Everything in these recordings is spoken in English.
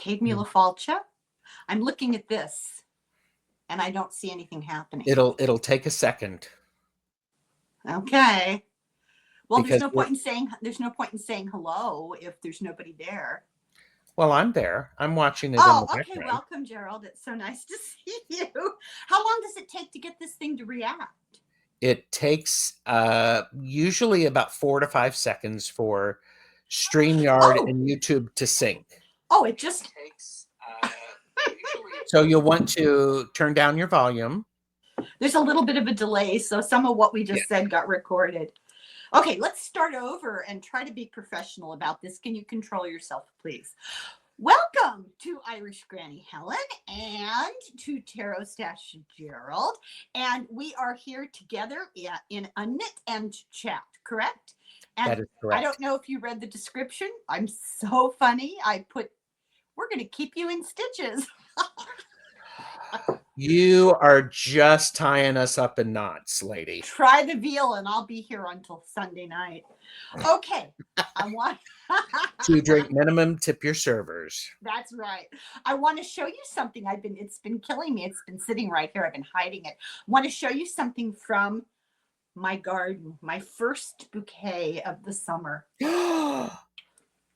Cade Mula Falcha. I'm looking at this and I don't see anything happening. It'll take a second. Okay. Well, Because there's no point in saying hello if there's nobody there. Well, I'm there. I'm watching it in the background. Okay. Welcome, Gerald. It's so nice to see you. How long does it take to get this thing to react? It takes usually about 4 to 5 seconds for StreamYard and YouTube to sync. Oh, it just takes. So you'll want to turn down your volume. There's a little bit of a delay, so some of what we just said got recorded. Okay, let's start over and try to be professional about this. Can you control yourself, please? Welcome to Irish Granny Helen and to Tarot Stash Gerald. And we are here together in a knit and chat, correct? And that is correct. I don't know if you read the description. I'm so funny. I put, we're going to keep you in stitches. You are just tying us up in knots, lady. Try the veal and I'll be here until Sunday night. Okay. I want 2 drink minimum, tip your servers. That's right. I want to show you something. It's been killing me. It's been sitting right here. I've been hiding it. I want to show you something from my garden, my first bouquet of the summer.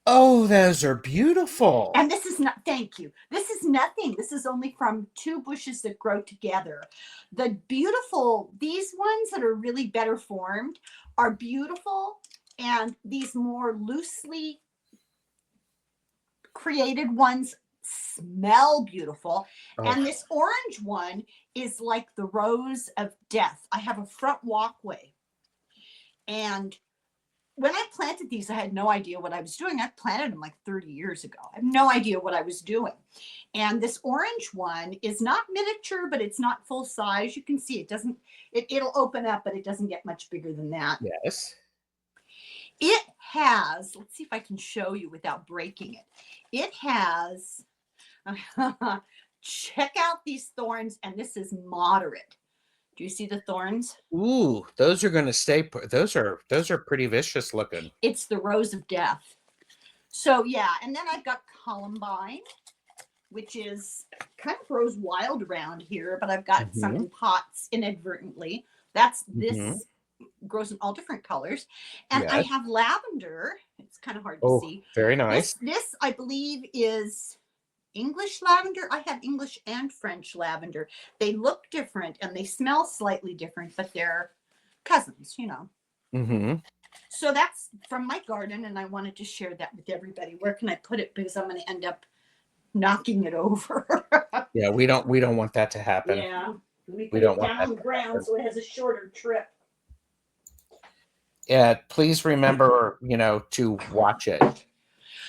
Oh, those are beautiful. And this is not, thank you. This is nothing. This is only from 2 bushes that grow together. The beautiful, these ones that are really better formed are beautiful. And these more loosely created ones smell beautiful. Oh. And this orange one is like the rose of death. I have a front walkway. And when I planted these, I had no idea what I was doing. I planted them like 30 years ago. I have no idea what I was doing. And this orange one is not miniature, but it's not full size. You can see it'll open up, but it doesn't get much bigger than that. Yes. It has, let's see if I can show you without breaking it. It has, check out these thorns, and this is moderate. Do you see the thorns? Ooh, those are going to stay. Those are pretty vicious looking. It's the rose of death. So yeah, and then I've got columbine, which is kind of grows wild around here, but I've got some in pots inadvertently. That's this grows in all different colors. And I have lavender. It's kind of hard to see. Very nice. This I believe is English lavender. I have English and French lavender. They look different and they smell slightly different, but they're cousins, you know. So that's from my garden, and I wanted to share that with everybody. Where can I put it? Because I'm going to end up knocking it over. Yeah, we don't want that to happen. Yeah, we don't want down the ground so it has a shorter trip. Yeah, please remember, to watch it.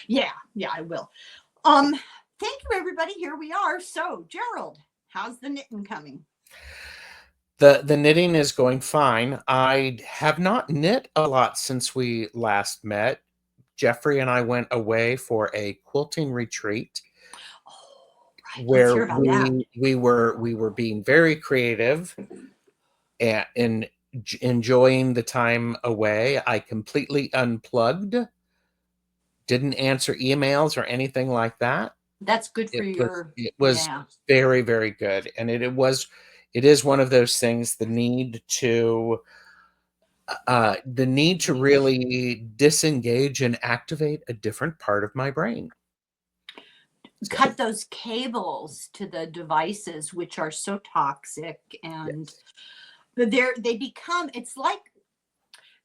Yeah, I will. Thank you, everybody. Here we are. So, Gerald, how's the knitting coming? The knitting is going fine. I have not knit a lot since we last met. Jeffrey and I went away for a quilting retreat where we were being very creative and enjoying the time away. I completely unplugged, didn't answer emails or anything like that. That's good for it was very, very good. And it is one of those things, the need to really disengage and activate a different part of my brain. Cut those cables to the devices, which are so toxic, and they become, it's like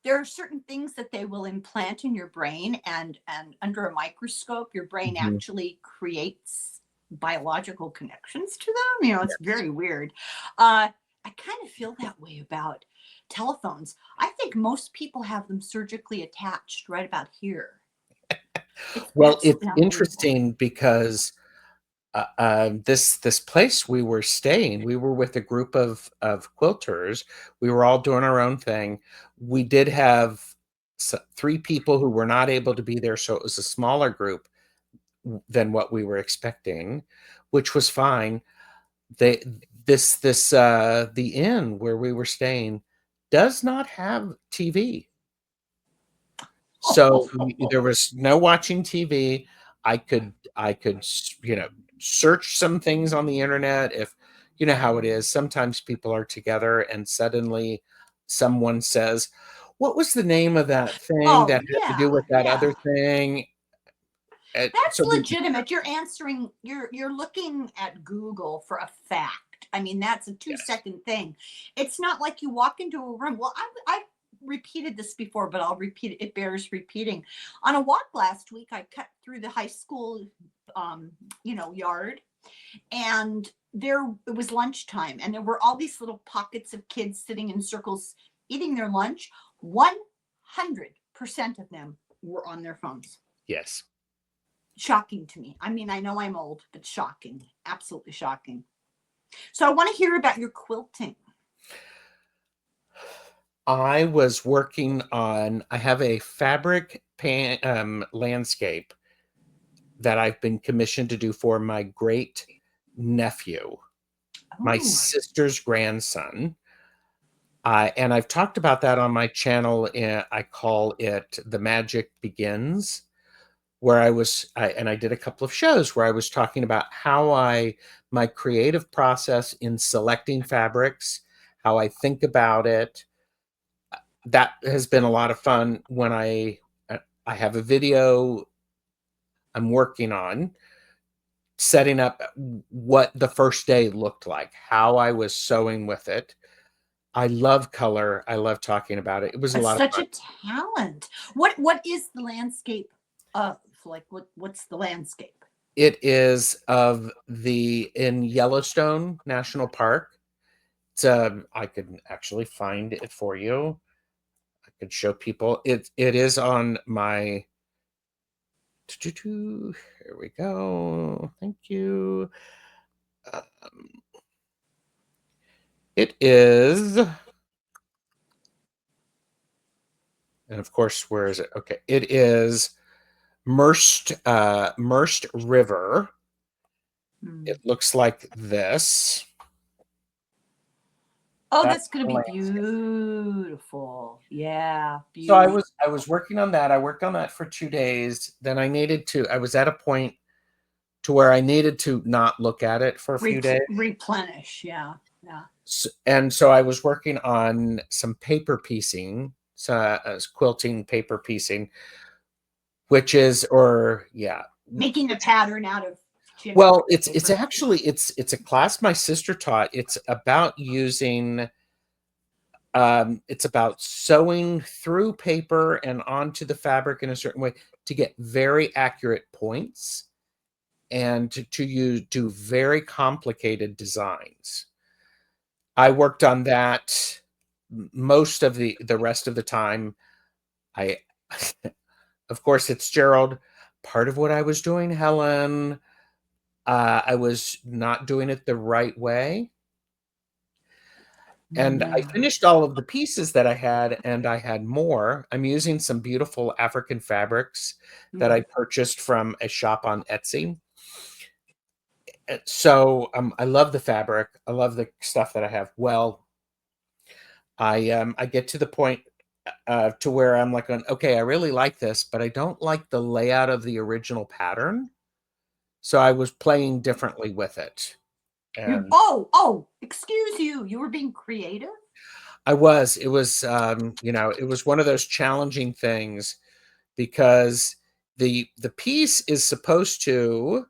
there are certain things that they will implant in your brain, and under a microscope, your brain actually creates biological connections to them. It's very weird. I kind of feel that way about telephones. I think most people have them surgically attached right about here. Well, it's interesting because this place we were staying, we were with a group of quilters. We were all doing our own thing. We did have 3 people who were not able to be there, so it was a smaller group than what we were expecting, which was fine. The inn where we were staying does not have TV. So there was no watching TV. I could, you know, search some things on the internet. If you know how it is, sometimes people are together and suddenly someone says, what was the name of that thing Oh, that had to do yeah, with that yeah. other thing? That's So we, legitimate. You're answering, you're looking at Google for a fact. I mean, that's a two yes, second thing. It's not like you walk into a room. Well, I've repeated this before, but I'll repeat it. It bears repeating. On a walk last week, I cut through the high school, yard, and there it was lunchtime, and there were all these little pockets of kids sitting in circles eating their lunch. 100% of them were on their phones. yes. Shocking to me. I mean, I know I'm old, but shocking. Absolutely shocking. So I want to hear about your quilting. I was working on, I have a fabric landscape that I've been commissioned to do for my great nephew, my Oh, sister's grandson. And I've talked about that on my channel. I call it The Magic Begins, where I did a couple of shows where I was talking about my creative process in selecting fabrics, how I think about it. That has been a lot of fun. When I have a video I'm working on setting up what the first day looked like, how I was sewing with it. I love color. I love talking about it. It was a it's lot of such fun. a talent. What is the landscape of? Like what's the landscape? It is in Yellowstone National Park. It's I could actually find it for you. I could show people. It is on my. Here we go. Thank you. Um, it is, and of course, where is it? Okay, it is Merced River. Hmm. It looks like this. Oh, That's that's going to the be landscape. beautiful. Yeah, So beautiful. I was working on that. I worked on that for 2 days. Then I was at a point to where I needed to not look at it for a few days. Replenish. Yeah, yeah. So I was working on some paper piecing, so quilting paper piecing, which is, or yeah, Making a pattern out of well, it's paper. actually it's a class my sister taught. It's about using it's about sewing through paper and onto the fabric in a certain way to get very accurate points and do very complicated designs. I worked on that most of the rest of the time. I of course it's Gerald. Part of what I was doing, Helen, I was not doing it the right way. And I Yeah. finished all of the pieces that I had, and I had more. I'm using some beautiful African fabrics that I Mm. purchased from a shop on Etsy. So I love the fabric. I love the stuff that I have. Well, I get to the point to where I'm like, okay, I really like this, but I don't like the layout of the original pattern. So I was playing differently with it, and Excuse you. You were being creative? I was. It was, it was one of those challenging things because the piece is supposed to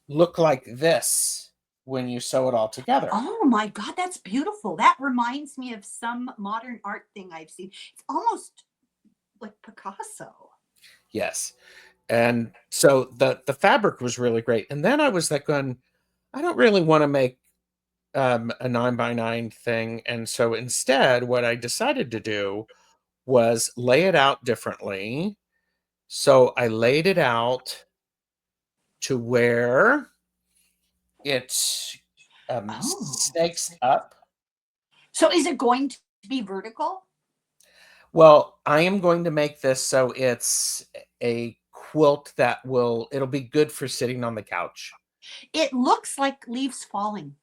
look like this when you sew it all together. Oh my God, that's beautiful. That reminds me of some modern art thing I've seen. It's almost like Picasso. Yes. And so the fabric was really great. And then I was like going, I don't really want to make a 9x9 thing. And so instead, what I decided to do was lay it out differently. So I laid it out to where it Oh. snakes up. So is it going to be vertical? Well, I am going to make this so it's a quilt it'll be good for sitting on the couch. It looks like leaves falling.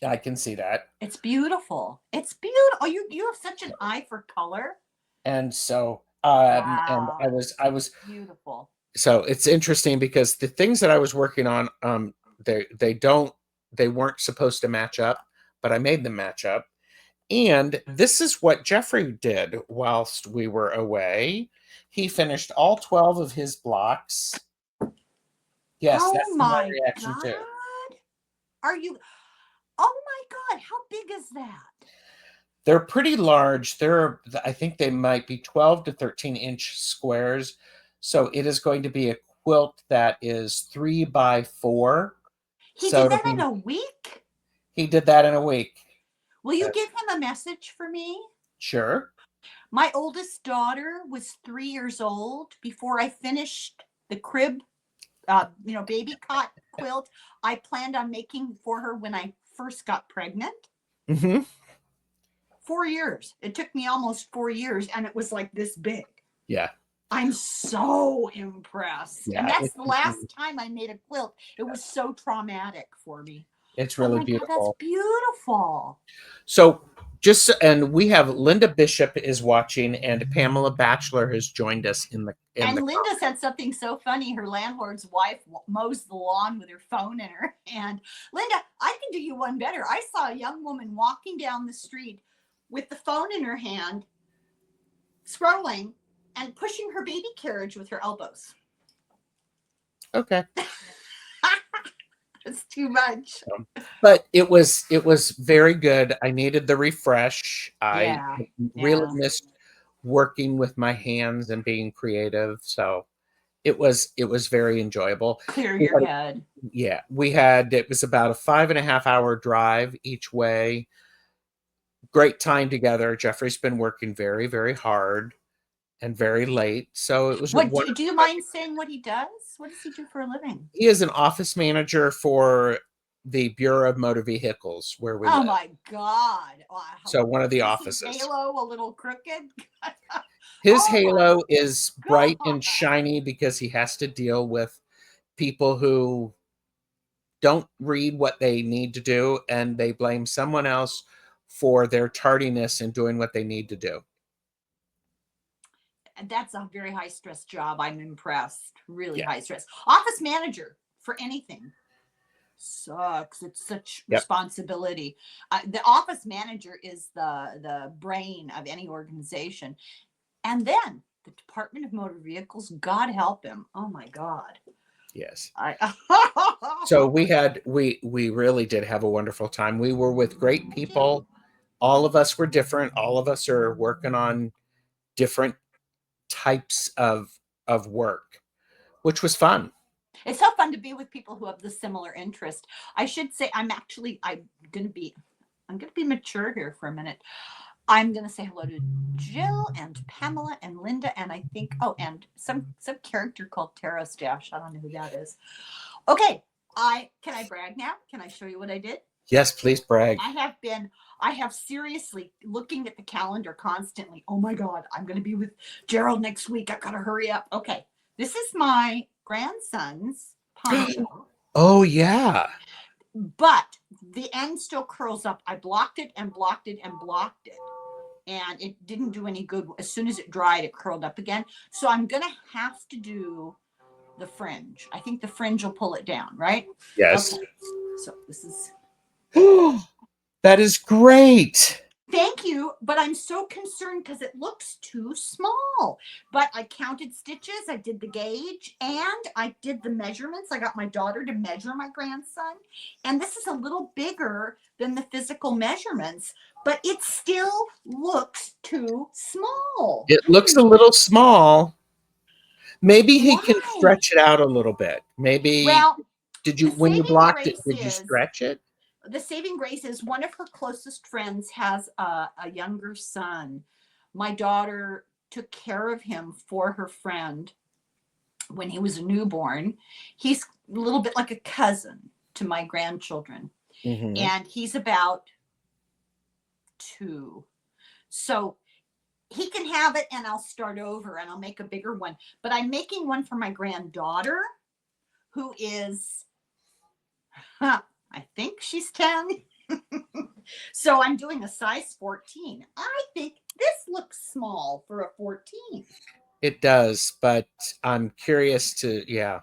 I can see that. It's beautiful. It's beautiful. Oh, you have such an eye for color. And so, and Wow. I was Beautiful. So it's interesting because the things that I was working on, they weren't supposed to match up, but I made them match up. And this is what Jeffrey did whilst we were away. He finished all 12 of his blocks. Yes, Oh that's my my reaction God. too. Are you? Oh my God. How big is that? They're pretty large. I think they might be 12 to 13-inch squares. So it is going to be a quilt that is 3 by 4. He So did that in a week? he did that in a week. Will you give him a message for me? Sure. My oldest daughter was 3 years old before I finished the crib, baby cot quilt I planned on making for her when I first got pregnant. Mm-hmm. 4 years. It took me almost 4 years, and it was like this big. Yeah. I'm so impressed. Yeah, And that's the last time I made a quilt. It was so traumatic for me. it's Oh really my God, that's beautiful. beautiful. So and we have Linda Bishop is watching, and Pamela Batchelor has joined us in the And Linda said something so funny. Her landlord's wife mows the lawn with her phone in her hand. Linda, I can do you one better. I saw a young woman walking down the street with the phone in her hand, scrolling and pushing her baby carriage with her elbows. Okay. It's too much. But it was very good. I needed the refresh. I really missed working with my hands and being creative. So it was very enjoyable. Clear your head. Yeah. It was about a 5.5-hour drive each way. Great time together. Jeffrey's been working very, very hard and very late. So it was. What do you mind saying what he does? What does he do for a living? He is an office manager for the Bureau of Motor Vehicles where we live. Oh my God. Wow. So one of the offices. His halo a little crooked. His halo is bright and shiny because he has to deal with people who don't read what they need to do, and they blame someone else for their tardiness in doing what they need to do. And that's a very high stress job. I'm impressed. Really high stress. Office manager for anything sucks. It's such responsibility. The office manager is the brain of any organization. And then the Department of Motor Vehicles, God help him. Oh my God. Yes. So we really did have a wonderful time. We were with great people. All of us were different. All of us are working on different types of work, which was fun. It's so fun to be with people who have the similar interest. I should say I'm going to be mature here for a minute. I'm going to say hello to Jill and Pamela and Linda, and I think, and some character called TAROTSTACHE. I don't know who that is. Okay. Can I brag now? Can I show you what I did? Yes, please brag. I have seriously looking at the calendar constantly. Oh my God, I'm going to be with Gerald next week. I've got to hurry up. Okay. This is my grandson's poncho. Oh yeah. But the end still curls up. I blocked it and blocked it and blocked it. And it didn't do any good. As soon as it dried, it curled up again. So I'm going to have to do the fringe. I think the fringe will pull it down, right? Yes. Okay. So this is. That is great. Thank you. But I'm so concerned because it looks too small. But I counted stitches. I did the gauge and I did the measurements. I got my daughter to measure my grandson. And this is a little bigger than the physical measurements, but it still looks too small. It looks a little small. Maybe he can stretch it out a little bit. Maybe. Well, when you blocked it, did you stretch it? The saving grace is one of her closest friends has a younger son. My daughter took care of him for her friend when he was a newborn. He's a little bit like a cousin to my grandchildren. Mm-hmm. And he's about 2. So he can have it and I'll start over and I'll make a bigger one. But I'm making one for my granddaughter who is, I think she's 10. So I'm doing a size 14. I think this looks small for a 14. It does, but I'm curious to, yeah.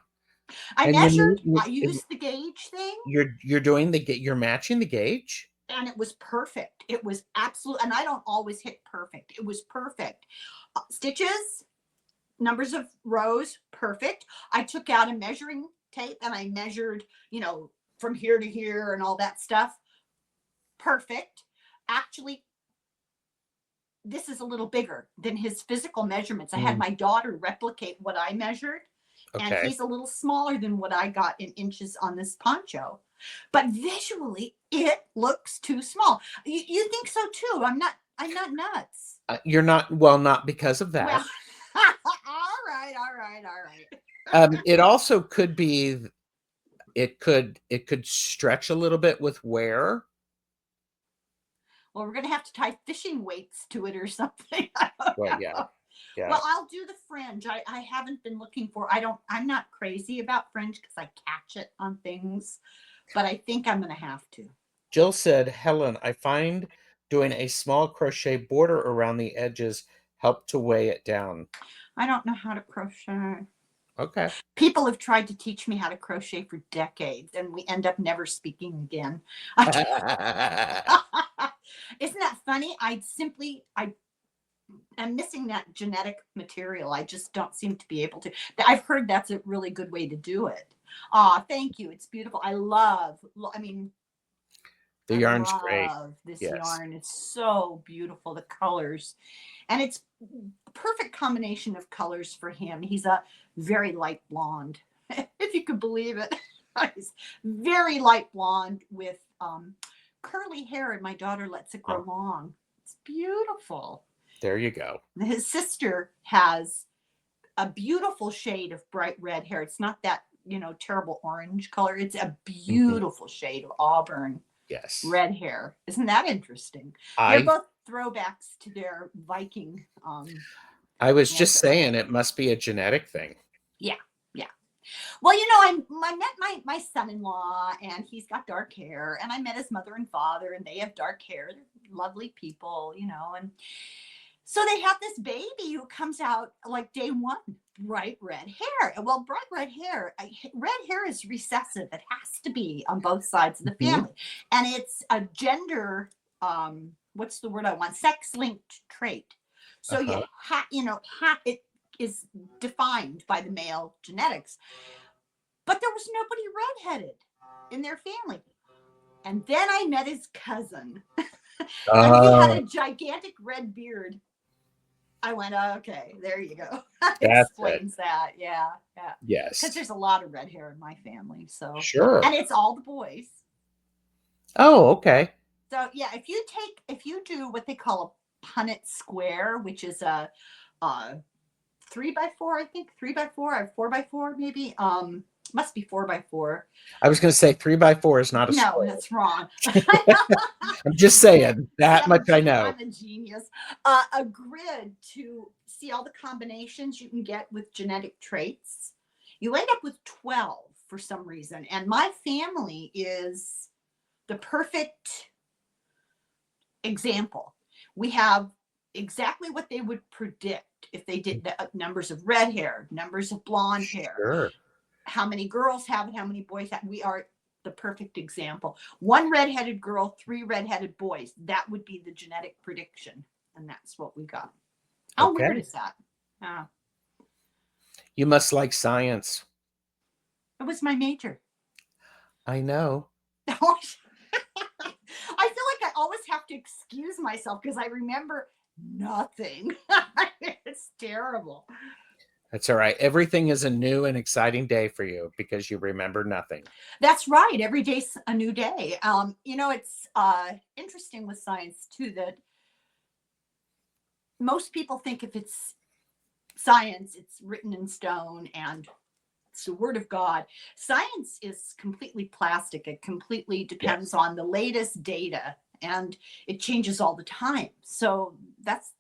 I And measured, I used the gauge thing, you're doing you're matching the gauge? and it was perfect. It was absolute, and I don't always hit perfect. It was perfect. Stitches, numbers of rows, perfect. I took out a measuring tape and I measured, from here to here and all that stuff. Perfect. Actually, this is a little bigger than his physical measurements. I had Mm, my daughter replicate what I measured, and okay. he's a little smaller than what I got in inches on this poncho. But visually, it looks too small. You think so too? I'm not nuts. You're not, well, not because of Well, that. all right. It also could be, it could stretch a little bit with wear. Well, we're gonna have to tie fishing weights to it or something. I don't Well, yeah, know. yeah. Well, I'll do the fringe. I haven't been looking for. I'm not crazy about fringe because I catch it on things, but I think I'm gonna have to. Jill said, Helen, I find doing a small crochet border around the edges help to weigh it down. I don't know how to crochet. Okay. People have tried to teach me how to crochet for decades, and we end up never speaking again. Isn't that funny? I'm missing that genetic material. I just don't seem to be able to. I've heard that's a really good way to do it. Thank you. It's beautiful. I mean, The I yarn's great. love this Yes. yarn. It's so beautiful, the colors. And it's perfect combination of colors for him. He's a very light blonde, if you could believe it. He's very light blonde with curly hair, and my daughter lets it grow Oh, long. It's beautiful. there you go. His sister has a beautiful shade of bright red hair. It's not that, terrible orange color. It's a Mhm. beautiful shade of auburn Yes. red hair. Isn't that interesting? They're I both throwbacks to their Viking I was just saying ancestors. it must be a genetic thing. Yeah, yeah. Well, I met my son-in-law, and he's got dark hair, and I met his mother and father, and they have dark hair. They're lovely people, and so they have this baby who comes out like day one, bright red hair. Well, bright red hair is recessive. It has to be on both sides of the Mhm. family, and it's a gender. What's the word I want? Sex-linked trait. So Uh-huh. it is defined by the male genetics. But there was nobody redheaded in their family. And then I met his cousin, and he had Oh, a gigantic red beard. I went, oh, okay, there you go. That that's it. explains that. Yeah, yeah. Because Yes. there's a lot of red hair in my family. So, Sure. and it's all the boys. Oh, okay. So, yeah, if you do what they call a Punnett square, which is a 3x4, I think, 3x4 or 4x4, maybe. Must be 4x4. I was gonna say 3 by 4 is not a No, square. that's wrong. I'm just saying, See, that much I know. I'm a genius. A grid to see all the combinations you can get with genetic traits. You end up with 12 for some reason. And my family is the perfect example. We have exactly what they would predict if they did the numbers of red hair, numbers of blonde hair, Sure. how many girls have it, how many boys have. We are the perfect example. One redheaded girl, three redheaded boys. That would be the genetic prediction, and that's what we got. How weird Okay. is that? Uh, You must like science. it was my major. I know. I feel like I always have to excuse myself because I remember nothing. It's terrible. That's all right. Everything is a new and exciting day for you because you remember nothing. That's right. Every day's a new day. It's interesting with science too that most people think if it's science, it's written in stone and it's the word of God. Science is completely plastic. It completely depends Yes. on the latest data, and it changes all the time. So that's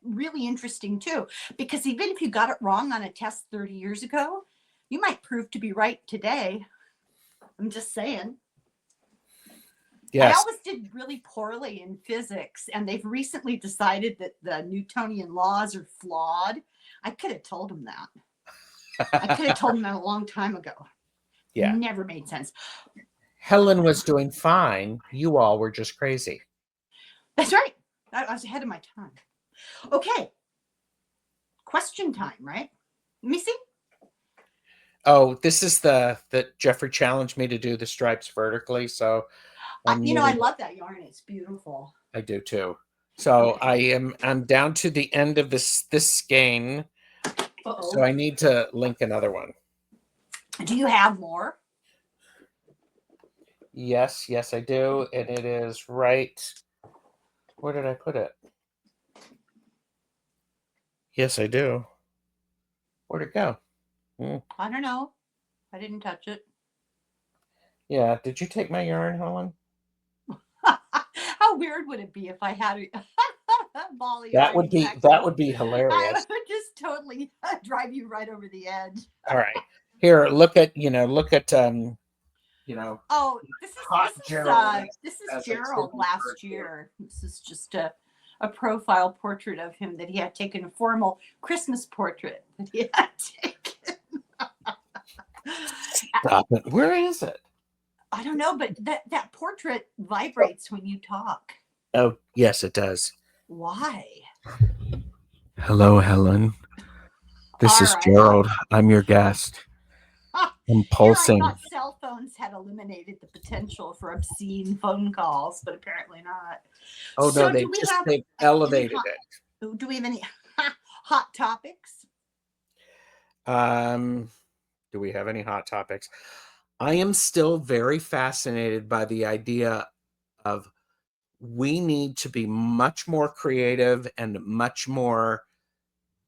really interesting too, because even if you got it wrong on a test 30 years ago, you might prove to be right today. I'm just saying. I Yes. always did really poorly in physics, and they've recently decided that the Newtonian laws are flawed. I could have told him that. I could have told him that a long time ago. Yeah. Never made sense. Helen was doing fine. You all were just crazy. That's right. I was ahead of my time. Okay. Question time, right? Let me see. Oh, this is that Jeffrey challenged me to do the stripes vertically. So I love that yarn. It's beautiful. I do too. So okay. I'm down to the end of this skein. So I need to link another one. Do you have more? Yes, I do. And it is right. Where did I put it? Yes, I do. Where'd it go? I don't know. I didn't touch it. Yeah. Did you take my yarn, Helen? How weird would it be if I had a ball of yarn? That would be hilarious. I would just totally drive you right over the edge. All right. Here, look at Oh, this is Gerald last year. This is just a profile portrait of him that he had taken, a formal Christmas portrait that he had taken. Stop it. Where is it? I don't know, but that portrait vibrates when you talk. Oh, yes, it does. Why? Hello, Helen. This is Gerald. I'm your guest. I'm pulsing. I thought cell phones had eliminated the potential for obscene phone calls, but apparently not. Oh, no, they've elevated it. Do we have any hot topics? Do we have any hot topics? I am still very fascinated by the idea of we need to be much more creative and much more.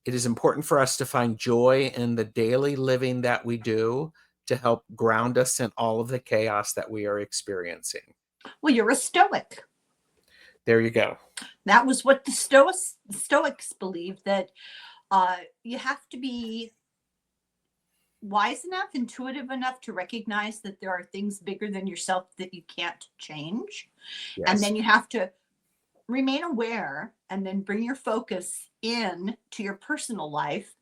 It is important for us to find joy in the daily living that we do to help ground us in all of the chaos that we are experiencing. Well, you're a Stoic. There you go. That was what the Stoics believed, that you have to be wise enough, intuitive enough to recognize that there are things bigger than yourself that you can't change. Yes. And then you have to remain aware and then bring your focus in to your personal life.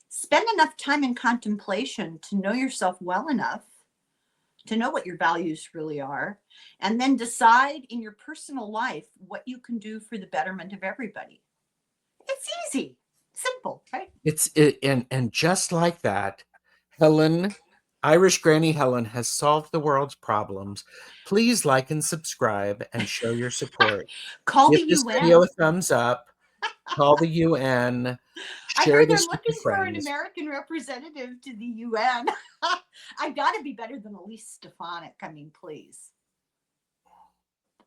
Spend enough time in contemplation to know yourself well enough to know what your values really are, and then decide in your personal life what you can do for the betterment of everybody. It's easy, simple, right? And just like that, Helen, Irish Granny Helen, has solved the world's problems. Please like and subscribe and show your support. Give this video a thumbs up. Call the UN. I heard they're looking for an American representative to the UN. I've got to be better than Elise Stefanik. I mean, please.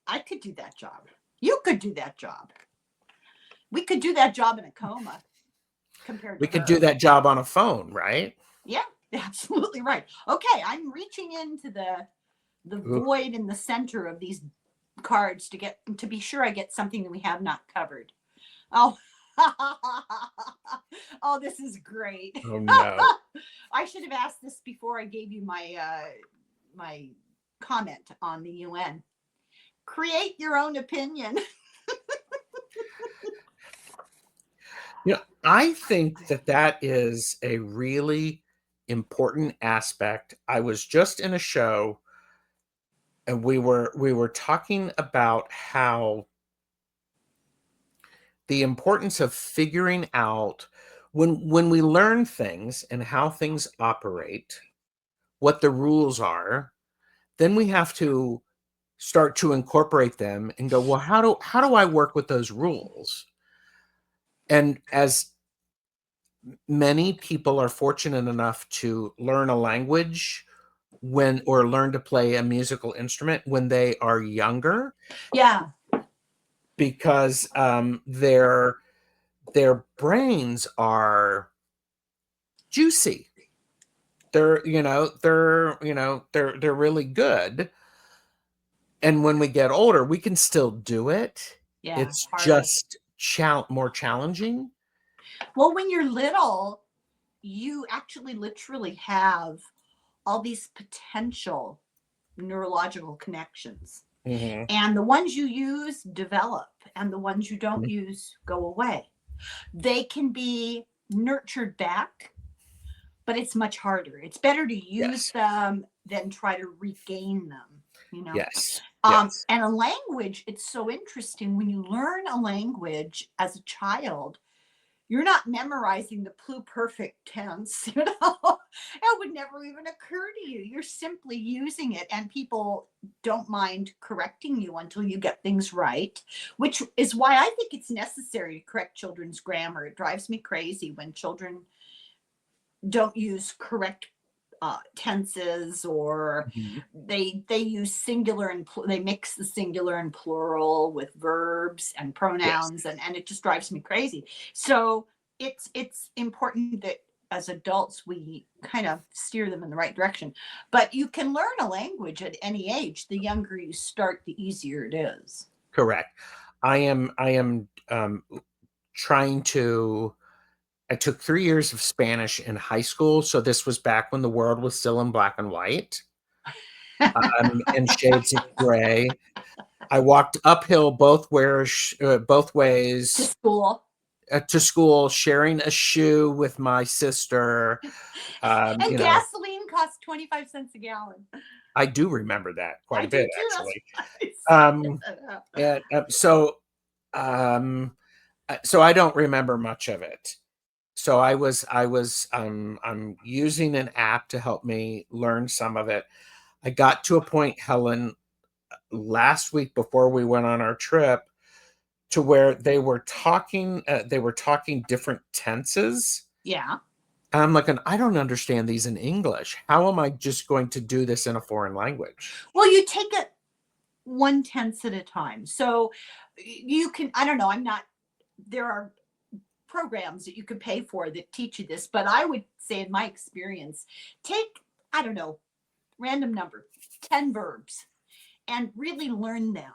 I could do that job. You could do that job. We could do that job in a coma. We could do that job on a phone, right? Yeah, absolutely right. Okay, I'm reaching into the void in the center of these cards to be sure I get something that we have not covered. Oh, oh, this is great. Oh no. I should have asked this before I gave you my comment on the UN. Create your own opinion. I think that is a really important aspect. I was just in a show and we were talking about how the importance of figuring out when we learn things and how things operate, what the rules are, then we have to start to incorporate them and go, well, how do I work with those rules? And as many people are fortunate enough to learn a language or learn to play a musical instrument when they are younger. Yeah. Because their brains are juicy. They're really good. And when we get older, we can still do it. Yeah, it's just more challenging. Well, when you're little, you actually literally have all these potential neurological connections. Mm-hmm. And the ones you use develop, and the ones you don't use go away. They can be nurtured back, but it's much harder. It's better to use them than try to regain them, you know? Yes. Yes. And a language, it's so interesting when you learn a language as a child, you're not memorizing the pluperfect tense, you know? It would never even occur to you. You're simply using it, and people don't mind correcting you until you get things right, which is why I think it's necessary to correct children's grammar. It drives me crazy when children don't use correct tenses, or they use singular and they mix the singular and plural with verbs and pronouns, and it just drives me crazy. So it's important that as adults we kind of steer them in the right direction. But you can learn a language at any age. The younger you start, the easier it is. Correct. I am trying to. I took 3 years of Spanish in high school, so this was back when the world was still in black and white, and shades of gray. I walked uphill both ways to school, sharing a shoe with my sister. And You know, gasoline costs 25 cents a gallon. I do remember that quite a bit, actually. So I don't remember much of it. So I'm using an app to help me learn some of it. I got to a point, Helen, last week before we went on our trip, to where they were talking different tenses. Yeah. And I'm like, I don't understand these in English. How am I just going to do this in a foreign language? Well, you take it one tense at a time. So you can, I don't know, there are programs that you can pay for that teach you this, but I would say in my experience, take, I don't know, random number, 10 verbs, and really learn them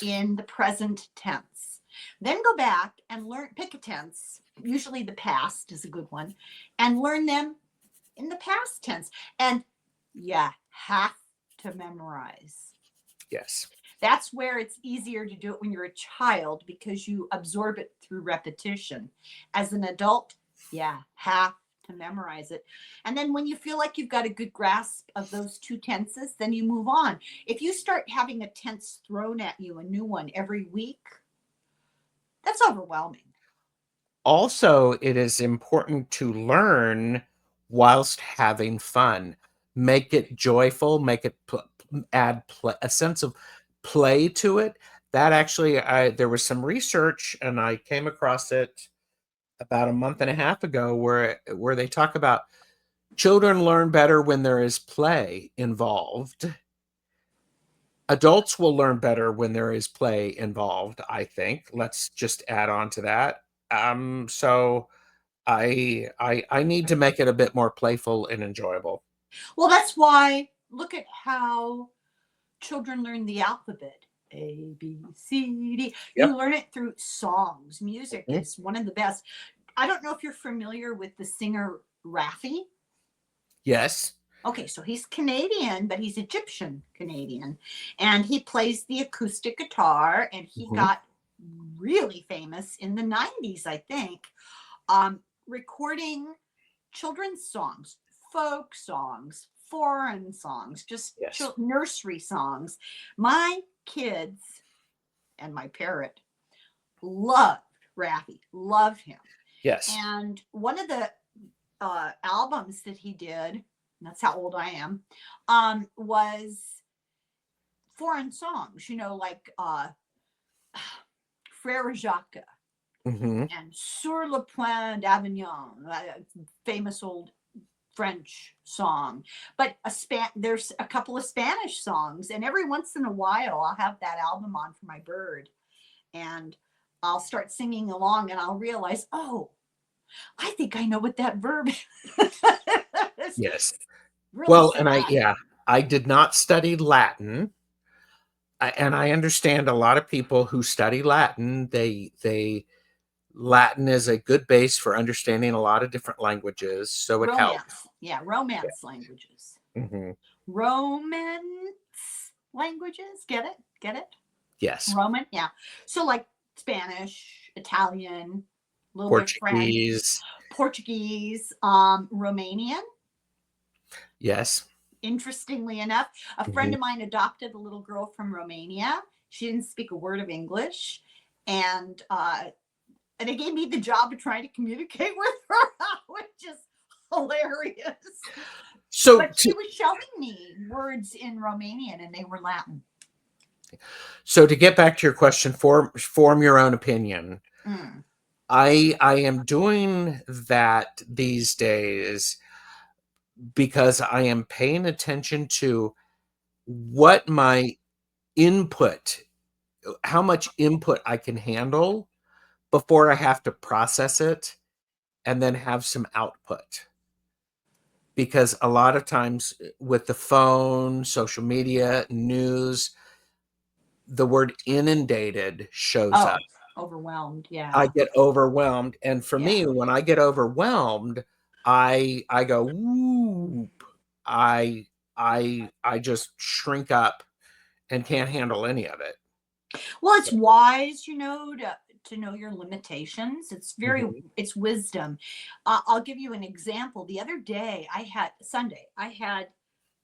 in the present tense. Then go back and pick a tense, usually the past is a good one, and learn them in the past tense. And have to memorize. Yes. That's where it's easier to do it when you're a child, because you absorb it through repetition. As an adult, have to memorize it. And then when you feel like you've got a good grasp of those two tenses, then you move on. If you start having a tense thrown at you, a new one every week, that's overwhelming. Also, it is important to learn whilst having fun. Make it joyful, make it add a sense of play to it. That actually, there was some research, and I came across it about a month and a half ago, where they talk about children learn better when there is play involved. Adults will learn better when there is play involved, I think. Let's just add on to that. So I need to make it a bit more playful and enjoyable. Well, that's why look at how children learn the alphabet. A, B, C, D. You learn it through songs. Music is one of the best. I don't know if you're familiar with the singer Raffi. Yes. Okay, so he's Canadian, but he's Egyptian Canadian, and he plays the acoustic guitar, and he got really famous in the 90s, I think, recording children's songs, folk songs, foreign songs, just nursery songs. My kids and my parrot loved Raffi, love him. Yes. And one of the albums that he did, that's how old I am, was foreign songs, like Frère Jacques and Sur le Point d'Avignon, famous old French song. But there's a couple of Spanish songs, and every once in a while I'll have that album on for my bird, and I'll start singing along, and I'll realize, oh, I think I know what that verb is. Yes. Really well, sad. and I did not study Latin. And I understand a lot of people who study Latin, Latin is a good base for understanding a lot of different languages, so it helps. Romance languages. Romance languages, get it? Yes. Roman, so like Spanish, Italian, a little Portuguese. Portuguese, Romanian. Yes. Interestingly enough, a friend of mine adopted a little girl from Romania. She didn't speak a word of English, and it gave me the job of trying to communicate with her, which is hilarious. But she was showing me words in Romanian, and they were Latin. So to get back to your question, form your own opinion. I am doing that these days because I am paying attention to what my input, how much input I can handle before I have to process it and then have some output. Because a lot of times with the phone, social media, news, the word inundated shows up. Overwhelmed. Yeah. I get overwhelmed. And for me, when I get overwhelmed, I go, whoop. I just shrink up and can't handle any of it. Well, it's wise, to know your limitations. It's it's wisdom. I'll give you an example. The other day, Sunday, I had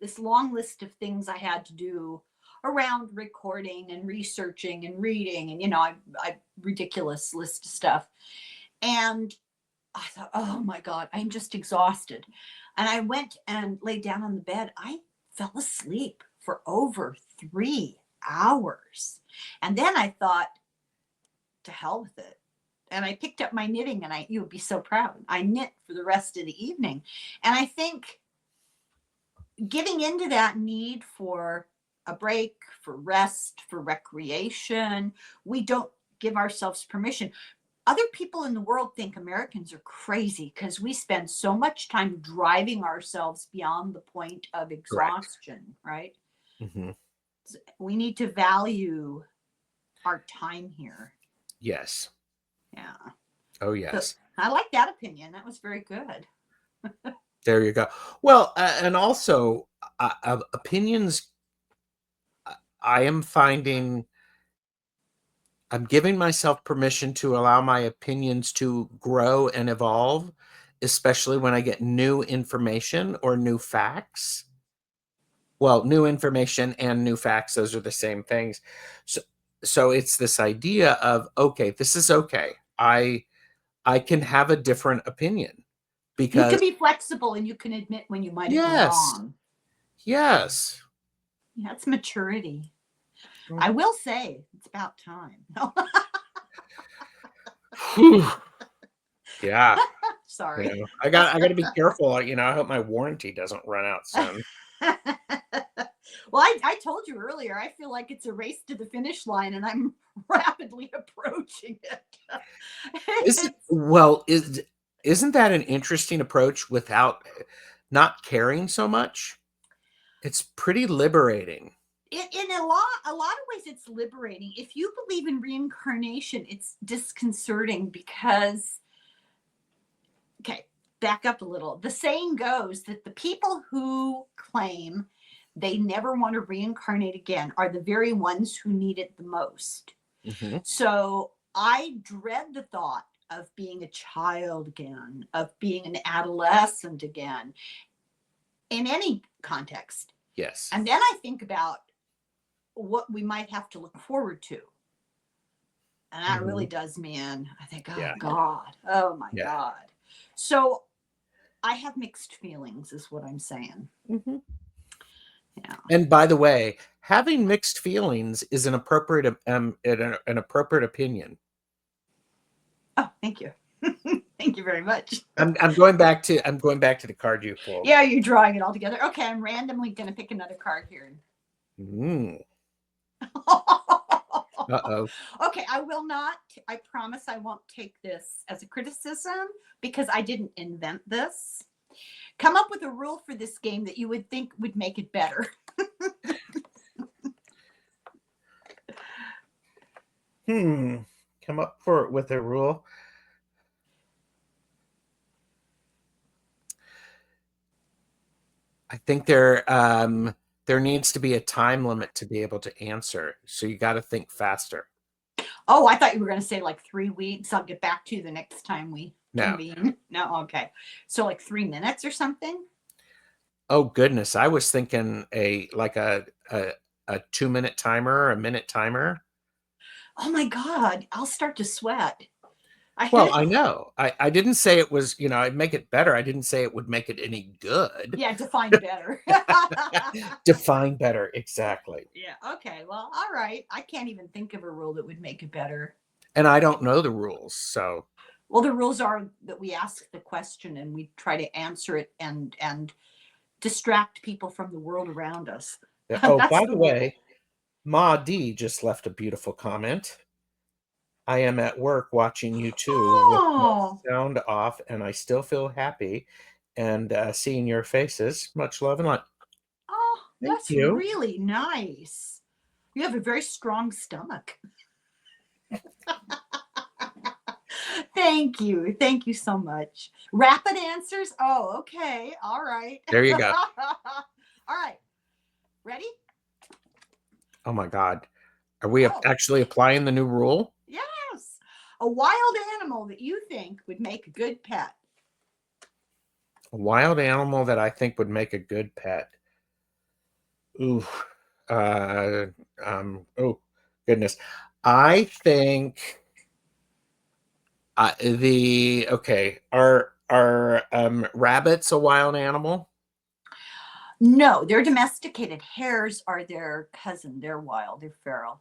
this long list of things I had to do around recording and researching and reading, and I ridiculous list of stuff. And I thought, oh my God, I'm just exhausted. And I went and laid down on the bed. I fell asleep for over 3 hours. And then I thought, to hell with it. And I picked up my knitting, and you would be so proud. I knit for the rest of the evening. And I think giving into that need for a break, for rest, for recreation, we don't give ourselves permission. Other people in the world think Americans are crazy because we spend so much time driving ourselves beyond the point of exhaustion, right? We need to value our time here. Yes. Yeah. Oh, yes. So I like that opinion. That was very good. There you go. Well, and also opinions, I am finding I'm giving myself permission to allow my opinions to grow and evolve, especially when I get new information or new facts. Well, new information and new facts, those are the same things. So it's this idea of, okay, this is okay. I can have a different opinion because you can be flexible and you can admit when you might have been wrong. Yes. That's maturity. I will say it's about time. Yeah. Sorry. I got to be careful. I hope my warranty doesn't run out soon. Well, I told you earlier, I feel like it's a race to the finish line, and I'm rapidly approaching it. Isn't that an interesting approach without not caring so much? It's pretty liberating. In a lot of ways, it's liberating. If you believe in reincarnation, it's disconcerting because, okay, back up a little. The saying goes that the people who claim they never want to reincarnate again are the very ones who need it the most. So I dread the thought of being a child again, of being an adolescent again, in any context. Yes. And then I think about what we might have to look forward to. And that really does me in. I think, oh God, oh my God. So I have mixed feelings is what I'm saying. Yeah. And by the way, having mixed feelings is an appropriate opinion. Oh, thank you. Thank you very much. I'm going back to the card you pulled. Yeah, you're drawing it all together. Okay, I'm randomly going to pick another card here. Uh-oh. Okay, I promise I won't take this as a criticism because I didn't invent this. Come up with a rule for this game that you would think would make it better. Come up with a rule. I think there needs to be a time limit to be able to answer. So you got to think faster. Oh, I thought you were going to say like 3 weeks. I'll get back to you the next time we. No. convene? No, okay. So like 3 minutes or something? Oh goodness, I was thinking a 2-minute timer, a minute timer. Oh my God, I'll start to sweat. Well, I know. I didn't say it was, I'd make it better. I didn't say it would make it any good. Yeah, define better. Define better, exactly. Yeah, okay. Well, all right. I can't even think of a rule that would make it better. And I don't know the rules, so. Well, the rules are that we ask the question and we try to answer it and distract people from the world around us. Oh, That's by the the rule. way, Ma D just left a beautiful comment. I am at work watching you two with my Oh, sound off, and I still feel happy. And seeing your faces, much love and light. oh, Thank that's you. really nice. You have a very strong stomach. Thank you. Thank you so much. Rapid answers? Oh, okay. All right. There you go. All right. Ready? Oh my God. Are we Oh, actually applying the new rule? yes. A wild animal that you think would make a good pet. A wild animal that I think would make a good pet. Ooh. Uh, oh, goodness. I think are rabbits a wild animal? No, they're domesticated. Hares are their cousin. They're wild. They're feral.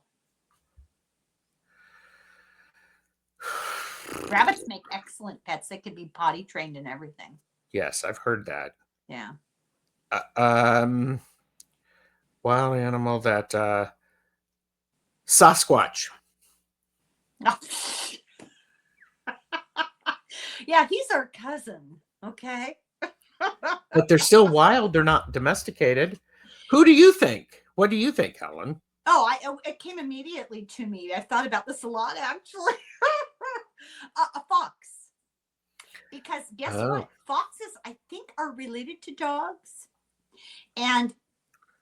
Rabbits make excellent pets. They could be potty trained and everything. Yes, I've heard that. Yeah. Uh, um, Wild animal that Sasquatch. Yeah, he's our cousin. Okay. But they're still wild. They're not domesticated. Who do you think? What do you think, Helen? It came immediately to me. I've thought about this a lot, actually. A fox. Because guess Oh, what? Foxes, I think, are related to dogs. And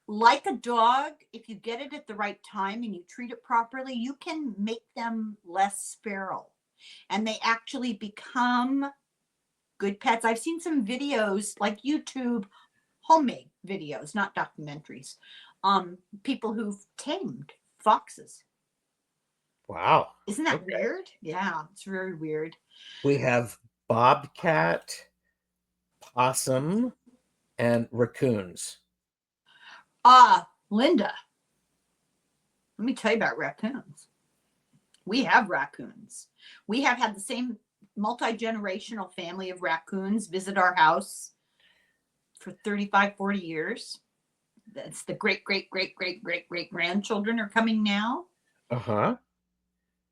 like a dog, if you get it at the right time and you treat it properly, you can make them less feral. And they actually become good pets. I've seen some videos like YouTube, homemade videos, not documentaries. People who've tamed foxes. wow. Isn't that Okay. weird? Yeah, it's very weird. We have bobcat, possum, and raccoons. Linda, let me tell you about raccoons. We have raccoons. We have had the same multi-generational family of raccoons visit our house for 35, 40 years. That's the great, great, great, great, great, great grandchildren are coming now. Uh-huh.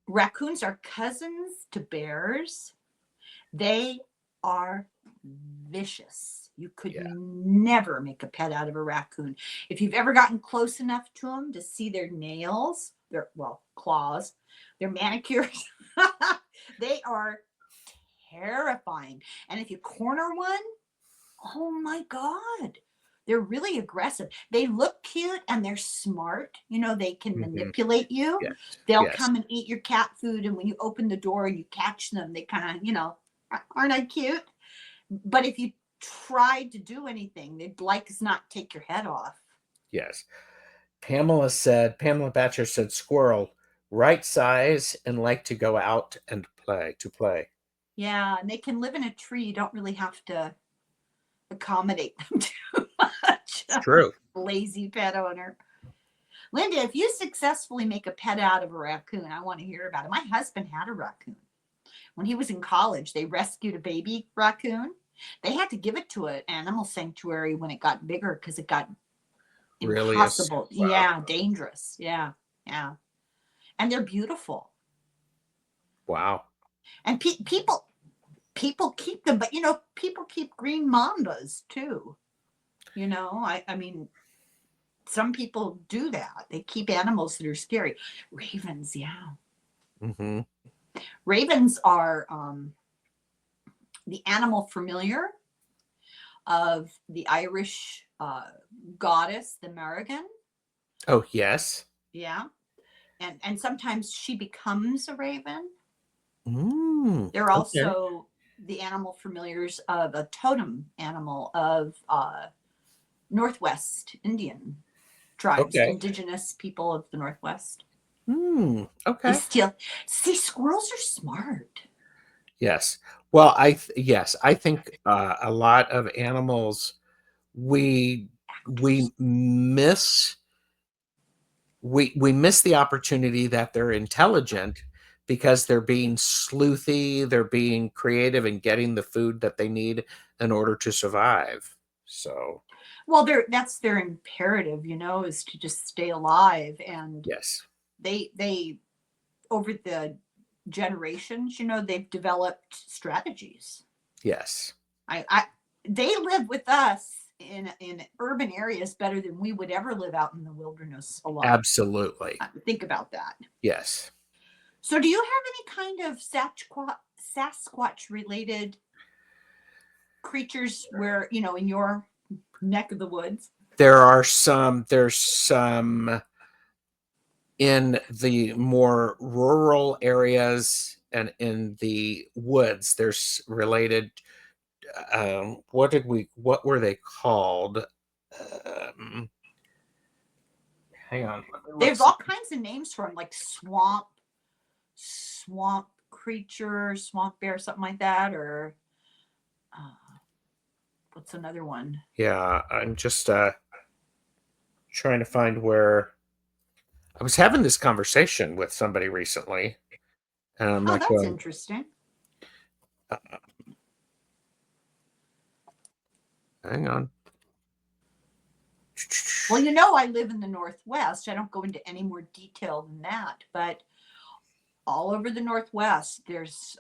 Raccoons are cousins to bears. They are vicious. You could Yeah. never make a pet out of a raccoon. If you've ever gotten close enough to them to see their nails, their claws, their manicures, they are terrifying. And if you corner one, oh my God, they're really aggressive. They look cute and they're smart. They can manipulate you. Yes. They'll Yes. come and eat your cat food. And when you open the door and you catch them, they kind of, aren't I cute? But if you tried to do anything, they'd like as not take your head off. Yes. Pamela Batcher said squirrel, right size and like to go out and play. Yeah, and they can live in a tree. You don't really have to accommodate them too much. It's true. Lazy pet owner. Linda, if you successfully make a pet out of a raccoon, I want to hear about it. My husband had a raccoon. When he was in college, they rescued a baby raccoon. They had to give it to an animal sanctuary when it got bigger because it got Really is. impossible. Wow. Yeah, dangerous. Yeah, yeah. And they're beautiful. Wow. And people keep them, but people keep green mambas too. I mean, some people do that. They keep animals that are scary. Ravens, yeah. Mm-hmm. Ravens are the animal familiar of the Irish goddess, the Merrigan. Oh, yes. Yeah. And sometimes she becomes a raven. Mm, They're okay. also the animal familiars of a totem animal of Northwest Indian tribes, Okay. indigenous people of the Northwest. They Okay. still see squirrels are smart. Yes. Well, yes, I think a lot of animals we miss we miss the opportunity that they're intelligent because they're being sleuthy, they're being creative and getting the food that they need in order to survive. So, Well, that's their imperative, is to just stay alive. And yes. they over the generations, they've developed strategies. Yes. They live with us in urban areas better than we would ever live out in the wilderness alone. Absolutely. Think about that. Yes. So do you have any kind of Sasquatch related creatures where, in your neck of the woods? There's some in the more rural areas and in the woods. There's related what were they called? Hang on. There's all kinds of names for them, like swamp creature, swamp bear, something like that, or what's another one? Yeah, I'm just trying to find where I was having this conversation with somebody recently, and I'm Oh, like that's going, interesting. uh, hang on. Well, I live in the Northwest. I don't go into any more detail than that, but all over the Northwest, there's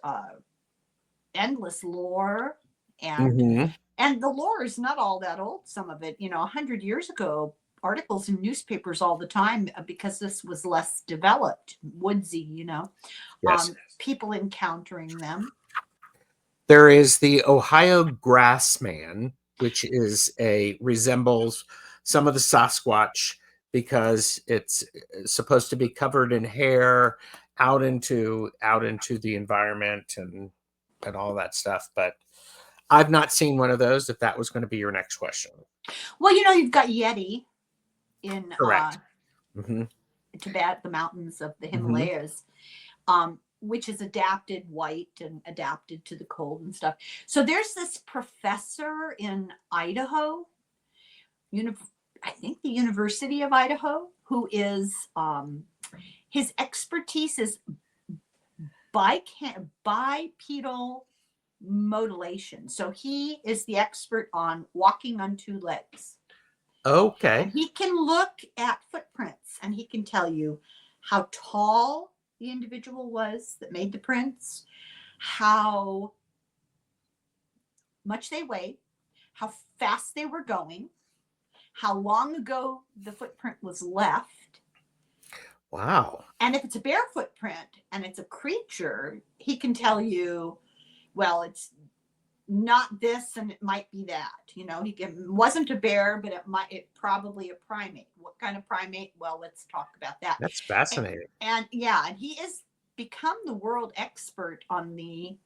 endless lore, and Mhm. and the lore is not all that old. Some of it, 100 years ago, articles in newspapers all the time, because this was less developed, woodsy, Yes. people encountering them. There is the Ohio grassman, which resembles some of the Sasquatch because it's supposed to be covered in hair out into the environment and all that stuff. But I've not seen one of those, if that was going to be your next question. Well, you've got Yeti in Correct. Hmm. Tibet, the mountains of the Hmm. Himalayas, which is adapted white and adapted to the cold and stuff. So there's this professor in Idaho, I think the University of Idaho, who is his expertise is bipedal modulation. So he is the expert on walking on two legs. Okay. And he can look at footprints and he can tell you how tall the individual was that made the prints, how much they weighed, how fast they were going, how long ago the footprint was left. Wow. And if it's a bear footprint and it's a creature, he can tell you, well, it's not this and it might be that. It wasn't a bear, but it probably a primate. What kind of primate? Well, let's talk about that. That's fascinating. And yeah, and he has become the world expert on the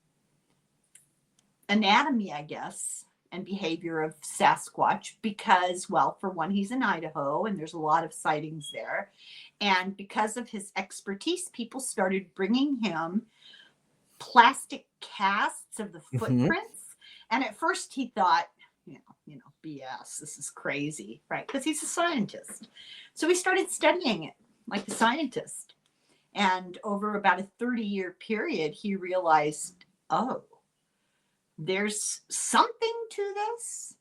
anatomy, I guess, and behavior of Sasquatch because, well, for one, he's in Idaho and there's a lot of sightings there. And because of his expertise, people started bringing him plastic casts of the footprints. And at first he thought, BS, this is crazy, right? Because he's a scientist. So he started studying it like a scientist. And over about a 30-year period, he realized, oh, there's something to this.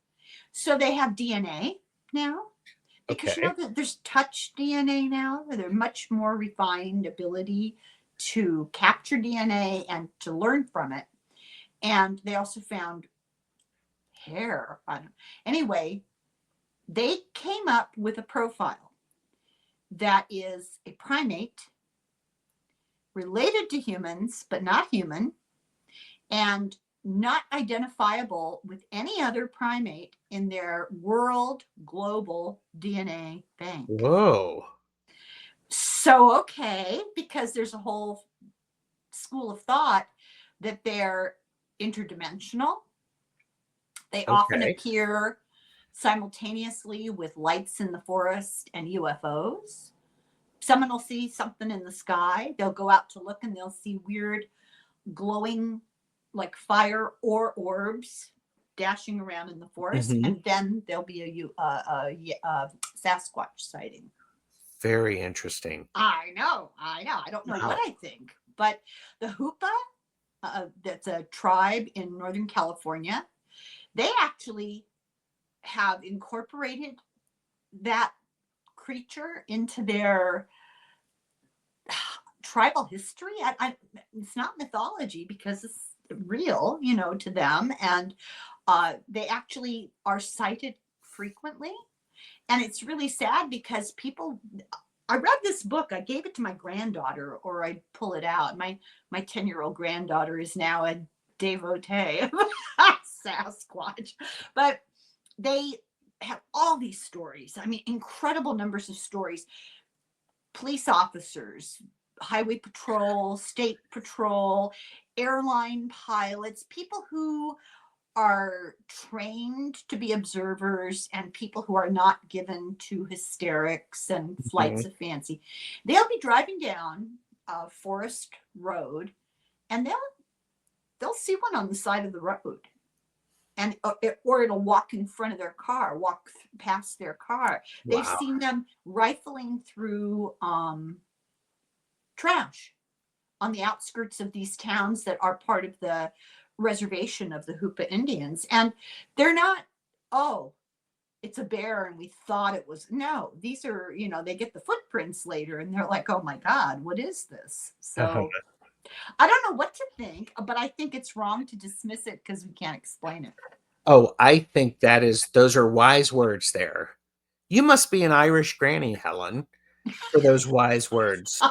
So they have DNA now. Because Okay. that there's touch DNA now. There's much more refined ability to capture DNA and to learn from it. And they also found hair. Anyway, they came up with a profile that is a primate related to humans, but not human, and not identifiable with any other primate in their world global DNA bank. Whoa. So, okay, because there's a whole school of thought that they're interdimensional. They often Okay. appear simultaneously with lights in the forest and UFOs. Someone will see something in the sky. They'll go out to look and they'll see weird glowing like fire or orbs dashing around in the forest. Mhm. And then there'll be a Sasquatch sighting. Very interesting. I know. I don't know what Wow. I think, but the Hoopa, that's a tribe in Northern California, they actually have incorporated that creature into their tribal history. It's not mythology because it's real, to them. And they actually are cited frequently. And it's really sad because people, I read this book, I gave it to my granddaughter, or I pull it out. My 10-year-old granddaughter is now a devotee of Sasquatch. But they have all these stories. I mean, incredible numbers of stories. Police officers, highway patrol, state patrol, airline pilots, people who are trained to be observers, and people who are not given to hysterics and flights Mhm. of fancy. They'll be driving down a forest road, and they'll see one on the side of the road, and or it'll walk in front of their car, walk past their car. They've Wow. seen them rifling through trash on the outskirts of these towns that are part of the reservation of the Hoopa Indians. And they're not, oh, it's a bear and we thought it was. No, these are, they get the footprints later and they're like, oh my God, what is this? Uh-huh. So I don't know what to think, but I think it's wrong to dismiss it because we can't explain it. Oh, I think those are wise words there. You must be an Irish granny, Helen, for those wise words.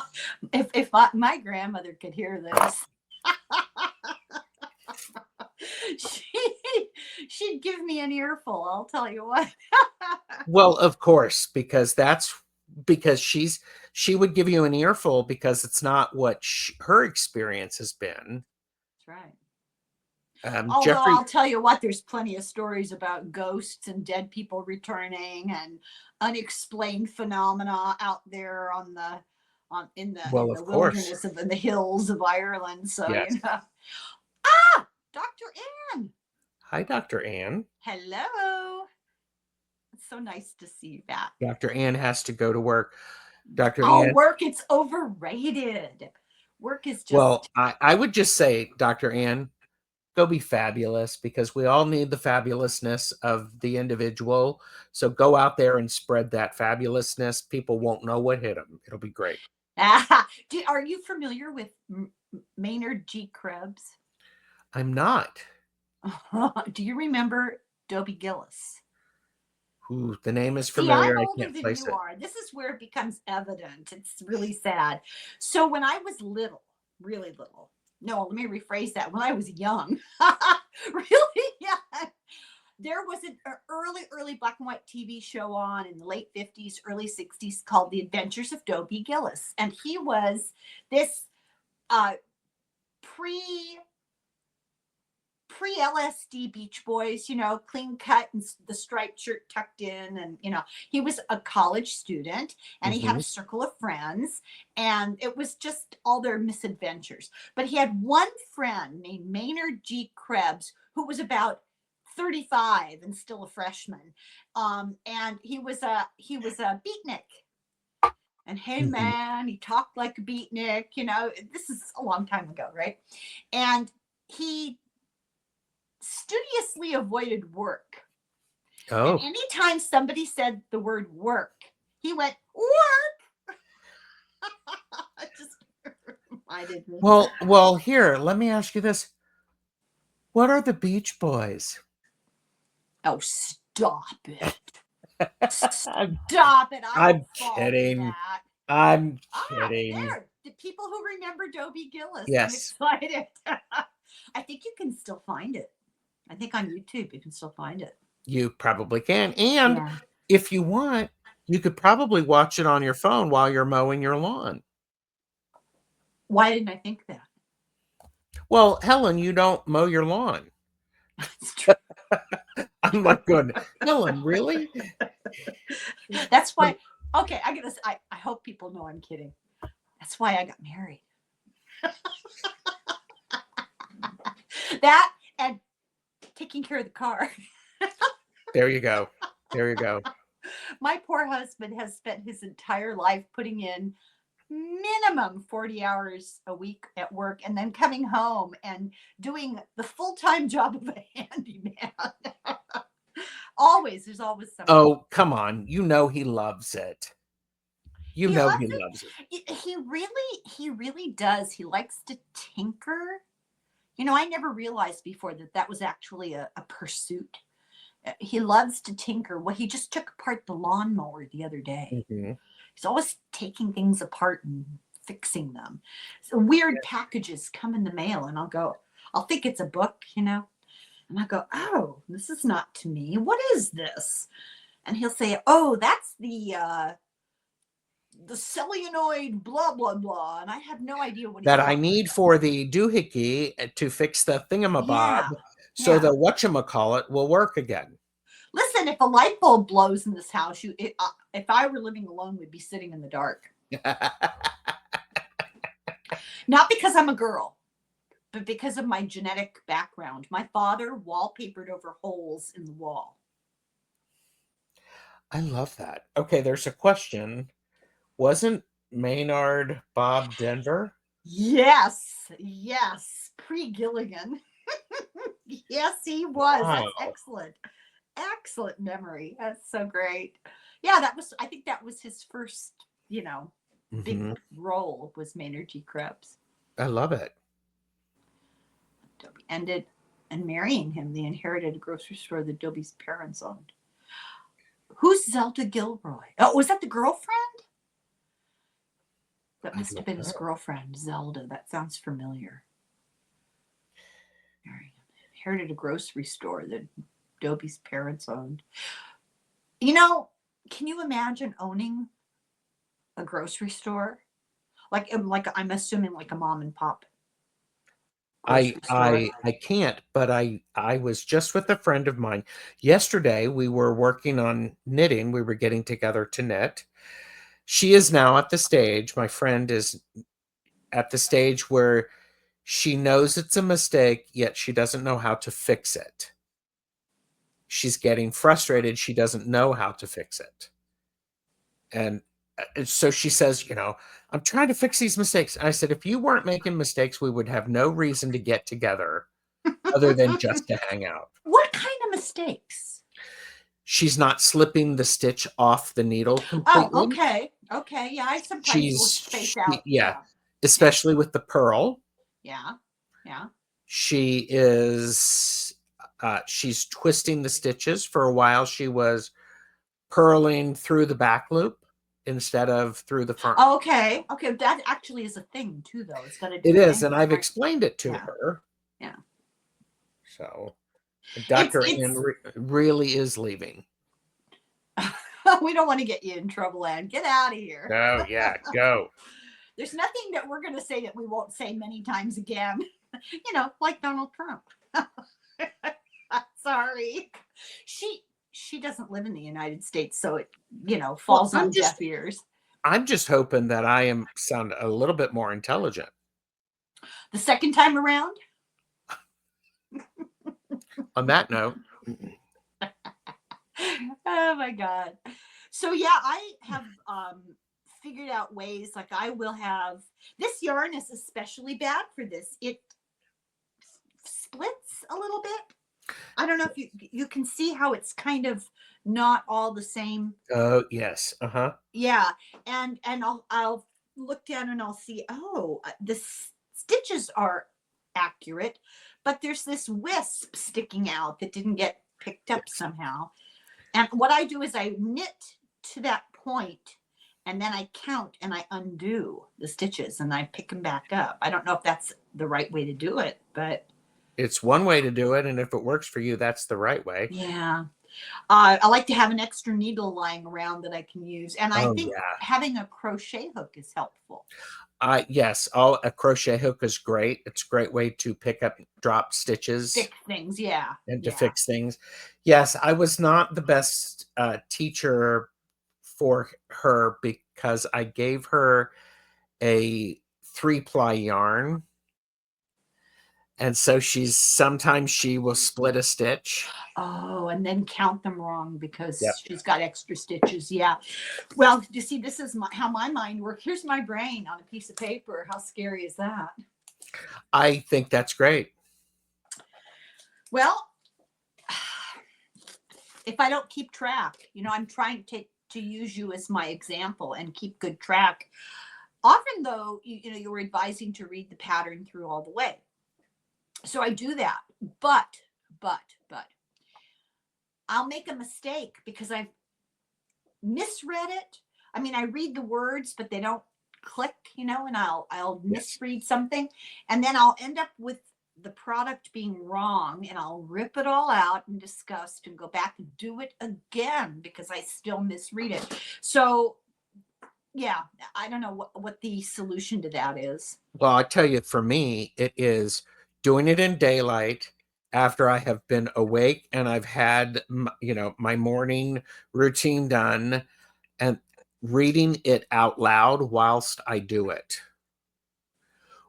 If my grandmother could hear this, she'd give me an earful, I'll tell you what. Well, of course, because she would give you an earful because it's not what her experience has been. That's right. Although Jeffrey, I'll tell you what, there's plenty of stories about ghosts and dead people returning and unexplained phenomena out there in well, the of course. wilderness of the hills of Ireland. So Yes. Dr. Ann. Hi, Dr. Ann. Hello. It's so nice to see you back. Dr. Ann has to go to work. Dr. Oh, Ann. work, it's overrated. Work is just. Well, I would just say, Dr. Ann, go be fabulous, because we all need the fabulousness of the individual. So go out there and spread that fabulousness. People won't know what hit them. It'll be great. Are you familiar with Maynard G. Krebs? I'm not. Do you remember Dobie Gillis? Ooh, the name is See, familiar. I'm I older can't than place you it. are. This is where it becomes evident. It's really sad. So when I was little, really little, no, let me rephrase that. When I was young, really young, there was an early black and white TV show on in the late 50s, early 60s called The Adventures of Dobie Gillis. And he was this pre LSD Beach Boys, clean cut and the striped shirt tucked in. And, he was a college student and he had a circle of friends, and it was just all their misadventures. But he had one friend named Maynard G. Krebs, who was about 35 and still a freshman. And he was a beatnik. And hey, man, he talked like a beatnik, this is a long time ago, right? And he studiously avoided work. Oh. And anytime somebody said the word work, he went, work. Just reminded me. Well, here, let me ask you this. What are the Beach Boys? Oh, stop it. I'm Stop it. I'm kidding. I'm kidding. There. The people who remember Dobie Gillis. Yes. I'm excited. I think you can still find it. I think on YouTube you can still find it. You probably can. And if you want, you could probably watch it on your phone while you're mowing your lawn. Why didn't I think that? Well, Helen, you don't mow your lawn. That's true. I'm like going, Helen, really? That's why. Okay, I hope people know I'm kidding. That's why I got married. That and taking care of the car. There you go. There you go. My poor husband has spent his entire life putting in minimum 40 hours a week at work and then coming home and doing the full-time job of a handyman. Always, there's always something. Oh, come on. You know he loves it. You He know loves he it. loves it. He really does. He likes to tinker. You know, I never realized before that that was actually a pursuit. He loves to tinker. Well, he just took apart the lawnmower the other day. Mhm. He's always taking things apart and fixing them. So weird packages come in the mail, and I'll think it's a book, you know, and I go, oh, this is not to me. What is this? And he'll say, oh, that's the solenoid blah blah blah, and I have no idea what he's That I talking need about. for the doohickey to fix the thingamabob Yeah, so yeah. the whatchamacallit will work again. Listen, if a light bulb blows in this house, if I were living alone, we'd be sitting in the dark. Not because I'm a girl, but because of my genetic background. My father wallpapered over holes in the wall. I love that. Okay, there's a question. Wasn't Maynard Bob Denver? Yes, yes, pre Gilligan. Yes, he was. Wow. That's excellent. Excellent memory. That's so great. Yeah, I think that was his first, big Mhm. role was Maynard G. Krebs. I love it. Dobie ended and marrying him, they inherited a grocery store that Dobie's parents owned. Who's Zelda Gilroy? Oh, was that the girlfriend? That I must have don't been his know. girlfriend, Zelda. That sounds familiar. Inherited a grocery store that Dobie's parents owned. You know, can you imagine owning a grocery store? Like I'm assuming like a mom and pop I grocery store. I I can't, but I was just with a friend of mine. Yesterday, we were working on knitting. We were getting together to knit. She is now at the stage, my friend is at the stage where she knows it's a mistake, yet she doesn't know how to fix it. She's getting frustrated. She doesn't know how to fix it. And so she says, I'm trying to fix these mistakes. And I said, if you weren't making mistakes, we would have no reason to get together other than just to hang out. What kind of mistakes? She's not slipping the stitch off the needle Oh, completely. okay. Okay. Yeah, I sometimes will space out. Yeah, Yeah. Yeah. especially with the pearl. Yeah. Yeah. She is, she's twisting the stitches. For a while, she was purling through the back loop instead of through the front. Okay. Okay. That actually is a thing too, though. It's got to It do is, and things, I've right? explained it to Yeah. her. Yeah. So It's Dr. Ann it's really is leaving. we don't want to get you in trouble, Anne. Get out of here. Oh, yeah, go. There's nothing that we're going to say that we won't say many times again. Like Donald Trump. Sorry. She doesn't live in the United States, so it, Well, falls on deaf ears. I'm just hoping that I sound a little bit more intelligent. The second time around? On that note. Oh my God. So yeah, I have figured out ways, like I will have this yarn is especially bad for this. It splits a little bit. I don't know if you can see how it's kind of not all the same. Oh, yes. Uh-huh. Yeah, and I'll look down and I'll see, oh, the stitches are accurate, but there's this wisp sticking out that didn't get picked up somehow. And what I do is I knit to that point, and then I count and I undo the stitches and I pick them back up. I don't know if that's the right way to do it, but It's one way to do it, and if it works for you, that's the right way. yeah. I like to have an extra needle lying around that I can use. And I Oh, think yeah. having a crochet hook is helpful. Yes, a crochet hook is great. It's a great way to pick up drop stitches. Fix things, yeah. And to fix things. Yes, I was not the best teacher for her because I gave her a 3-ply yarn. And so sometimes she will split a stitch. Oh, and then count them wrong because Yep. she's got extra stitches. Yeah. Well, you see, this is how my mind works. Here's my brain on a piece of paper. How scary is that? I think that's great. Well, if I don't keep track, I'm trying to use you as my example and keep good track. Often, though, you were advising to read the pattern through all the way. So I do that, but I'll make a mistake because I've misread it. I mean, I read the words, but they don't click, and I'll misread something, and then I'll end up with the product being wrong, and I'll rip it all out in disgust and go back and do it again because I still misread it. So yeah, I don't know what the solution to that is. Well, I tell you, for me, it is doing it in daylight after I have been awake and I've had, my morning routine done, and reading it out loud whilst I do it.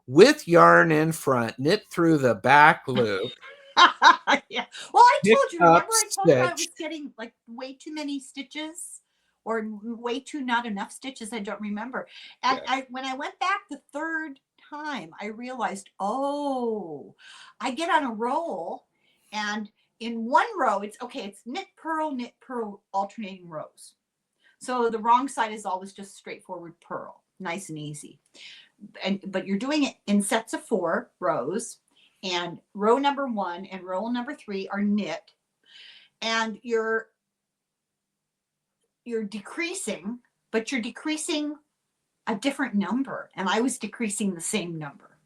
With yarn in front, knit through the back loop. Yeah. Well, I told you, remember I told you I was stitch. getting like way too many stitches or way too not enough stitches. I don't remember. And when I went back the third time, I realized, oh, I get on a roll, and in one row, it's knit, purl, alternating rows. So the wrong side is always just straightforward purl, nice and easy. But you're doing it in sets of 4 rows, and row number 1 and row number 3 are knit, and you're decreasing, but you're decreasing a different number, and I was decreasing the same number.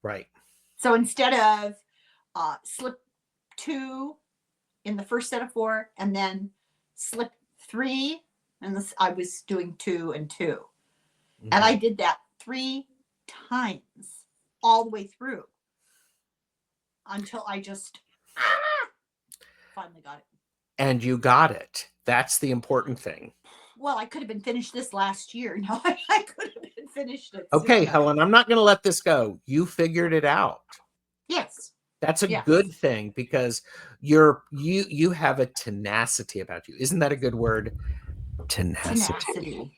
Right. So instead of slip 2 in the first set of 4 and then slip 3, and I was doing 2 and 2. Mm-hmm. And I did that 3 times all the way through until I just finally got it. And you got it. That's the important thing. Well, I could have been finished this last year. No, I could have been finished it. Okay, Helen, I'm not going to let this go. You figured it out. Yes. That's a good thing because you have a tenacity about you. Isn't that a good word? Tenacity.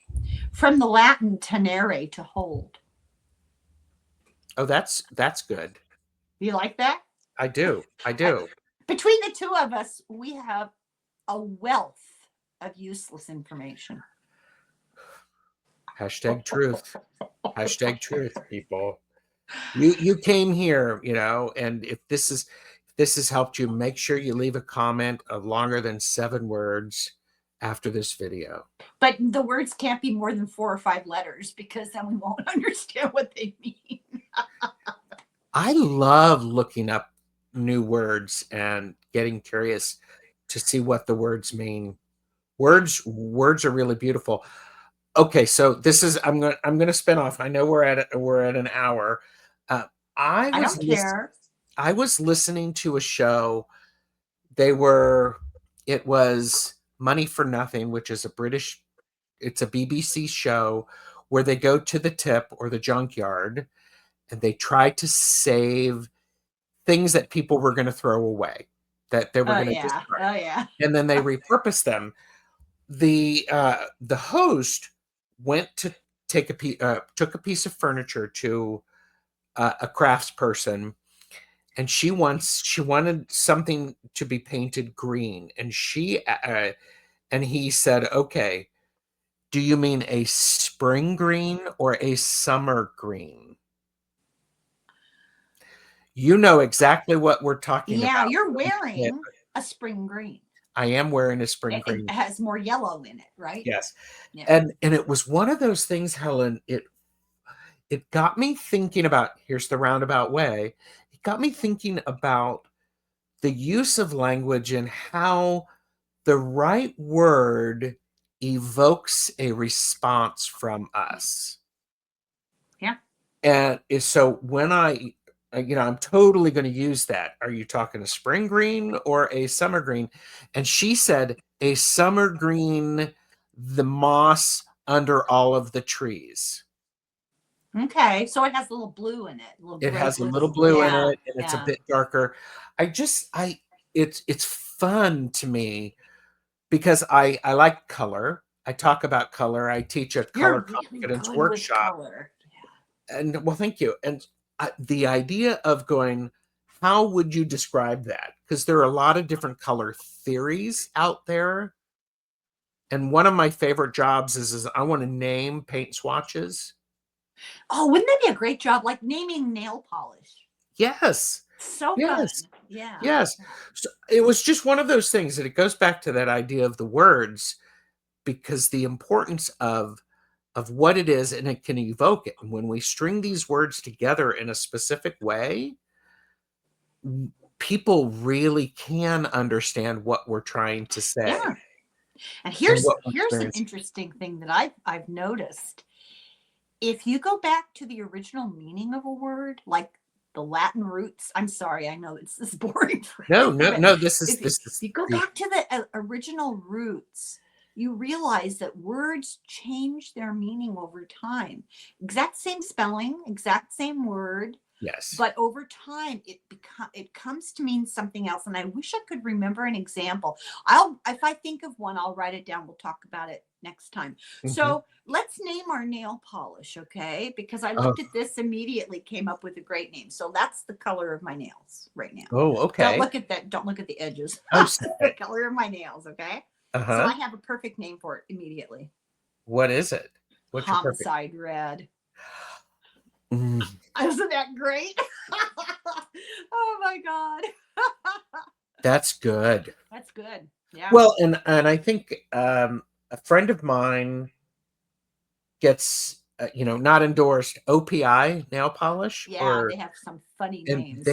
From the Latin tenere, to hold. Oh, that's good. You like that? I do. Between the two of us, we have a wealth of useless information. Hashtag truth. Hashtag truth, people. You came here, and if this has helped you, make sure you leave a comment of longer than 7 words after this video. But the words can't be more than 4 or 5 letters because then we won't understand what they mean. I love looking up new words and getting curious to see what the words mean. Words are really beautiful. Okay, so this is I'm gonna spin off. I know we're at an hour. I don't care. I was listening to a show. It was Money for Nothing, which is it's a BBC show where they go to the tip or the junkyard and they try to save things that people were going to throw away, that they were going to discard. Oh yeah. And then they repurpose them. The host went to took a piece of furniture to a craftsperson, and she wanted something to be painted green, and he said, "Okay, do you mean a spring green or a summer green?" You know exactly what we're talking about. Yeah, you're wearing a spring green. I am wearing a spring green. It has more yellow in it, right? Yes. Yeah. And it was one of those things, Helen, it got me thinking about, here's the roundabout way. It got me thinking about the use of language and how the right word evokes a response from us. And so when I'm totally going to use that. Are you talking a spring green or a summer green? And she said a summer green, the moss under all of the trees. Okay, so it has a little blue in it, a little It gray has a blue. little blue in Yeah, it, and it's a yeah. bit darker. It's fun to me because I like color. I talk about color. I teach a color You're really confidence good with workshop. color. And well, thank you. And the idea of going, how would you describe that? Because there are a lot of different color theories out there. And one of my favorite jobs is I want to name paint swatches. Oh, wouldn't that be a great job? Like naming nail polish. Yes. So Yes. fun. Yeah. Yes. So it was just one of those things that it goes back to that idea of the words, because the importance of what it is, and it can evoke it. And when we string these words together in a specific way, people really can understand what we're trying to say Yeah. And and here's what we're here's an experiencing. interesting thing that I've noticed. If you go back to the original meaning of a word, like the Latin roots, I'm sorry, I know it's this boring for No, you, no, but no. This is if this is you go back to the original roots, you realize that words change their meaning over time. Exact same spelling, exact same word, yes. but over time it comes to mean something else. And I wish I could remember an example. If I think of one, I'll write it down. We'll talk about it next time. Mhm. So let's name our nail polish, okay? Because I Oh, looked at this, immediately came up with a great name. So that's the color of my nails right now. oh, Don't okay. look at that. Don't look at the edges. Oh, stop The it. color of my nails, okay? So Uh-huh. I have a perfect name for it immediately. What is it? What's your perfect? Homicide red. Mm, Isn't that great? Oh my God. that's good. That's good. Yeah. Well, and I think a friend of mine gets not endorsed OPI nail polish, Yeah. They have some funny and names.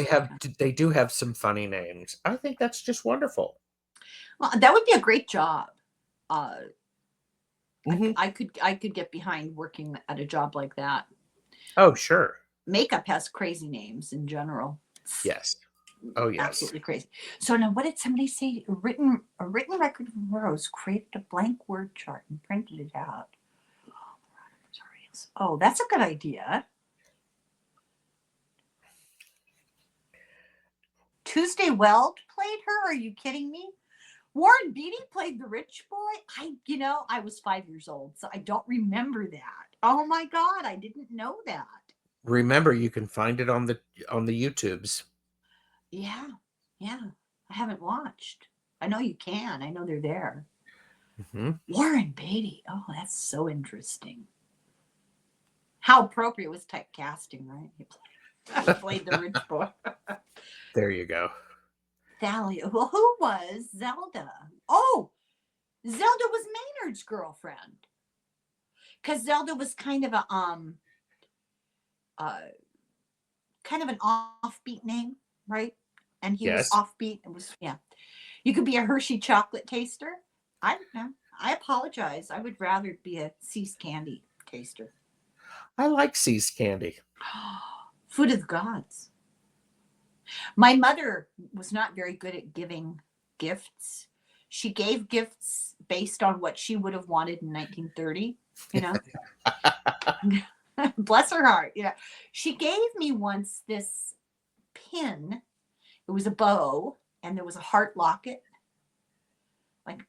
they do have some funny names. I think that's just wonderful. Well, that would be a great job. Uh, Hmm. I could get behind working at a job like that. Oh, sure. Makeup has crazy names in general. It's Yes. Oh, yes. absolutely crazy. So now, what did somebody say? A written record of Rose created a blank word chart and printed it out. Oh, that's a good idea. Tuesday Weld played her. Are you kidding me? Warren Beatty played the rich boy. I was 5 years old, so I don't remember that. Oh my God, I didn't know that. Remember, you can find it on the YouTubes. Yeah, yeah. I haven't watched. I know you can. I know they're there. Hmm. Warren Beatty. Oh, that's so interesting. How appropriate was typecasting, right? He played the rich boy. There you go. Thalia. Well, who was Zelda? Oh, Zelda was Maynard's girlfriend. Because Zelda was uh, kind of an offbeat name, right? And he was Yes. offbeat. It was, yeah. You could be a Hershey chocolate taster. I don't know. I apologize. I would rather be a Cease candy taster. I like See's candy. Food of the gods. My mother was not very good at giving gifts. She gave gifts based on what she would have wanted in 1930, you know. Bless her heart. Yeah. She gave me once this pin. It was a bow and there was a heart locket. Like,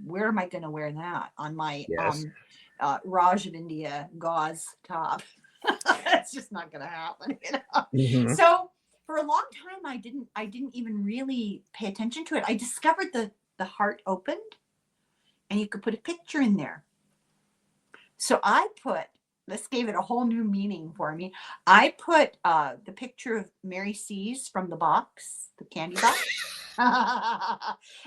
where am I going to wear that on my Yes. Raj of India gauze top? That's just not going to happen, you know. Hmm. So for a long time, I didn't even really pay attention to it. I discovered the heart opened, and you could put a picture in there. So this gave it a whole new meaning for me. I put the picture of Mary C's from the box, the candy box.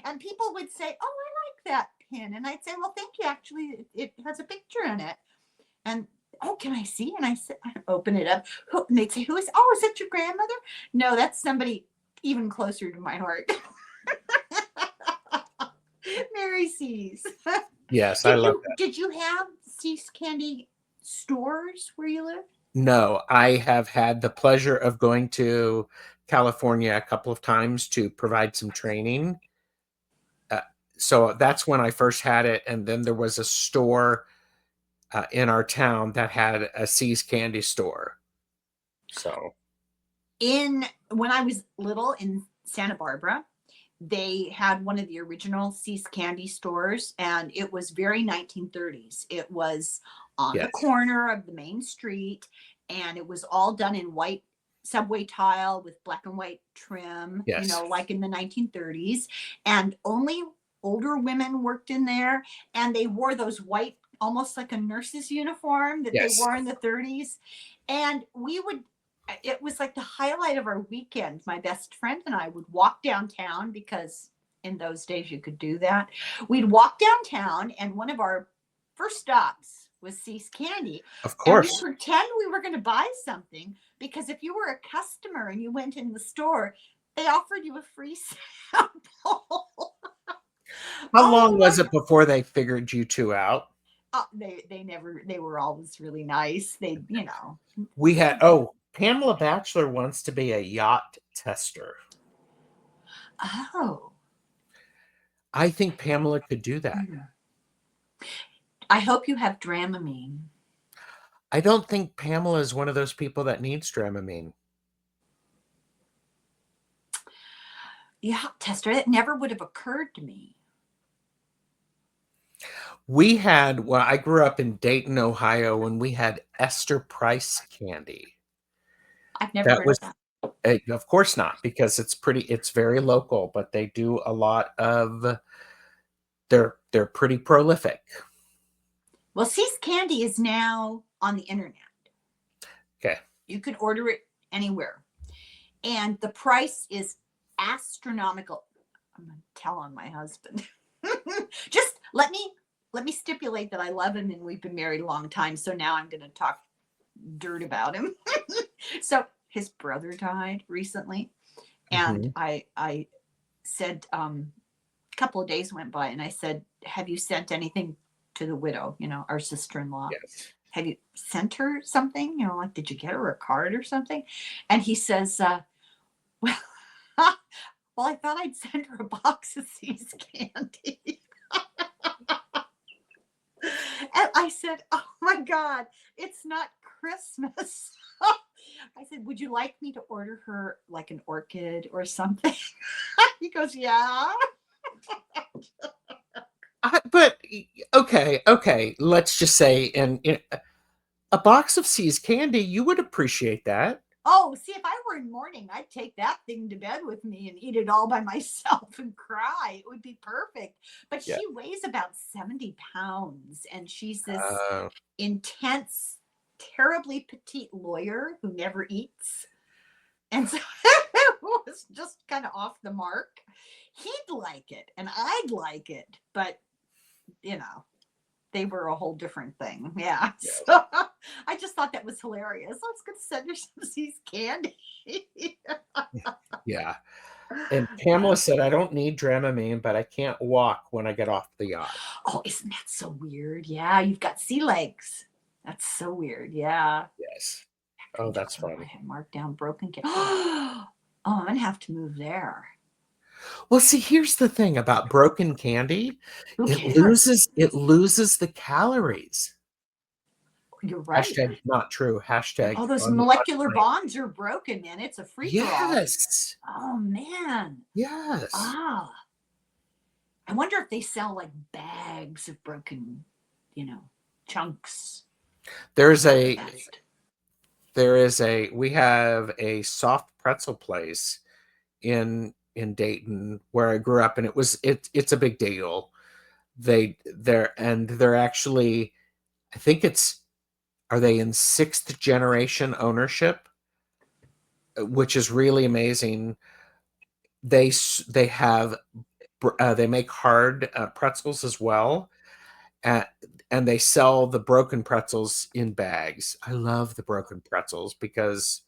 And people would say, "Oh, I like that pin." And I'd say, "Well, thank you. Actually, it has a picture in it." And, "Oh, can I see?" And I open it up. And they'd say, "Who is, oh, is that your grandmother?" No, that's somebody even closer to my heart. Mary C's. Yes, I Did love you that. did you have Cease candy stores where you lived? No, I have had the pleasure of going to California a couple of times to provide some training. So that's when I first had it. And then there was a store in our town that had a See's candy store. So When I was little in Santa Barbara, they had one of the original See's candy stores, and it was very 1930s. It was on the yes, corner of the main street, and it was all done in white subway tile with black and white trim, yes, like in the 1930s. And only older women worked in there, and they wore those white, almost like a nurse's uniform that they yes. wore in the 30s. And it was like the highlight of our weekend. My best friend and I would walk downtown, because in those days you could do that. We'd walk downtown, and one of our first stops was See's Candy. Of And we'd course. pretend we were going to buy something, because if you were a customer and you went in the store, they offered you a free sample. How Oh long my was it before they figured you two out? they were always really nice. We had Pamela Batchelor wants to be a yacht tester. Oh. I think Pamela could do that. I hope you have Dramamine. I don't think Pamela is one of those people that needs Dramamine. Yeah, tester. It never would have occurred to me. I grew up in Dayton, Ohio, and we had Esther Price candy. I've never heard of that. Of course not, because it's very local, but they do a lot of, they're pretty prolific. Well, See's Candy is now on the internet. Okay. You can order it anywhere. And the price is astronomical. I'm going to tell on my husband. Just let me stipulate that I love him and we've been married a long time. So now I'm going to talk dirt about him. So his brother died recently. And I said, a couple of days went by, and I said, have you sent anything to the widow, our sister-in-law? Yes. Have you sent her something? Like, did you get her a card or something? And he says, well, I thought I'd send her a box of See's candy. And I said, oh my God, it's not Christmas. I said, would you like me to order her like an orchid or something? He goes, yeah. But okay. Let's just say, in a box of See's candy, you would appreciate that. Oh, see, if I were in mourning, I'd take that thing to bed with me and eat it all by myself and cry. It would be perfect. But Yeah. she weighs about 70 pounds, and she's this intense, terribly petite lawyer who never eats. And so it was just kind of off the mark. He'd like it, and I'd like it, but they were a whole different thing. Yeah. Yes. So I just thought that was hilarious. I was going to send her some See's candy. Yeah. And Pamela said, I don't need Dramamine, but I can't walk when I get off the yacht. Oh, isn't that so weird? Yeah, you've got sea legs. That's so weird. Yeah. Yes. Oh, that's funny. I have marked down broken. Oh, I'm going to have to move there. Well, see, here's the thing about broken candy. It loses the calories. You're right. Hashtag not true. Hashtag. Oh, those molecular bonds are broken, man. It's a free for all. Yes. Oh man. Yes. Ah. I wonder if they sell like bags of broken, chunks. We have a soft pretzel place in Dayton where I grew up, and it's a big deal. They're actually, I think are they in 6th generation ownership, which is really amazing. They make hard pretzels as well, and they sell the broken pretzels in bags. I love the broken pretzels because,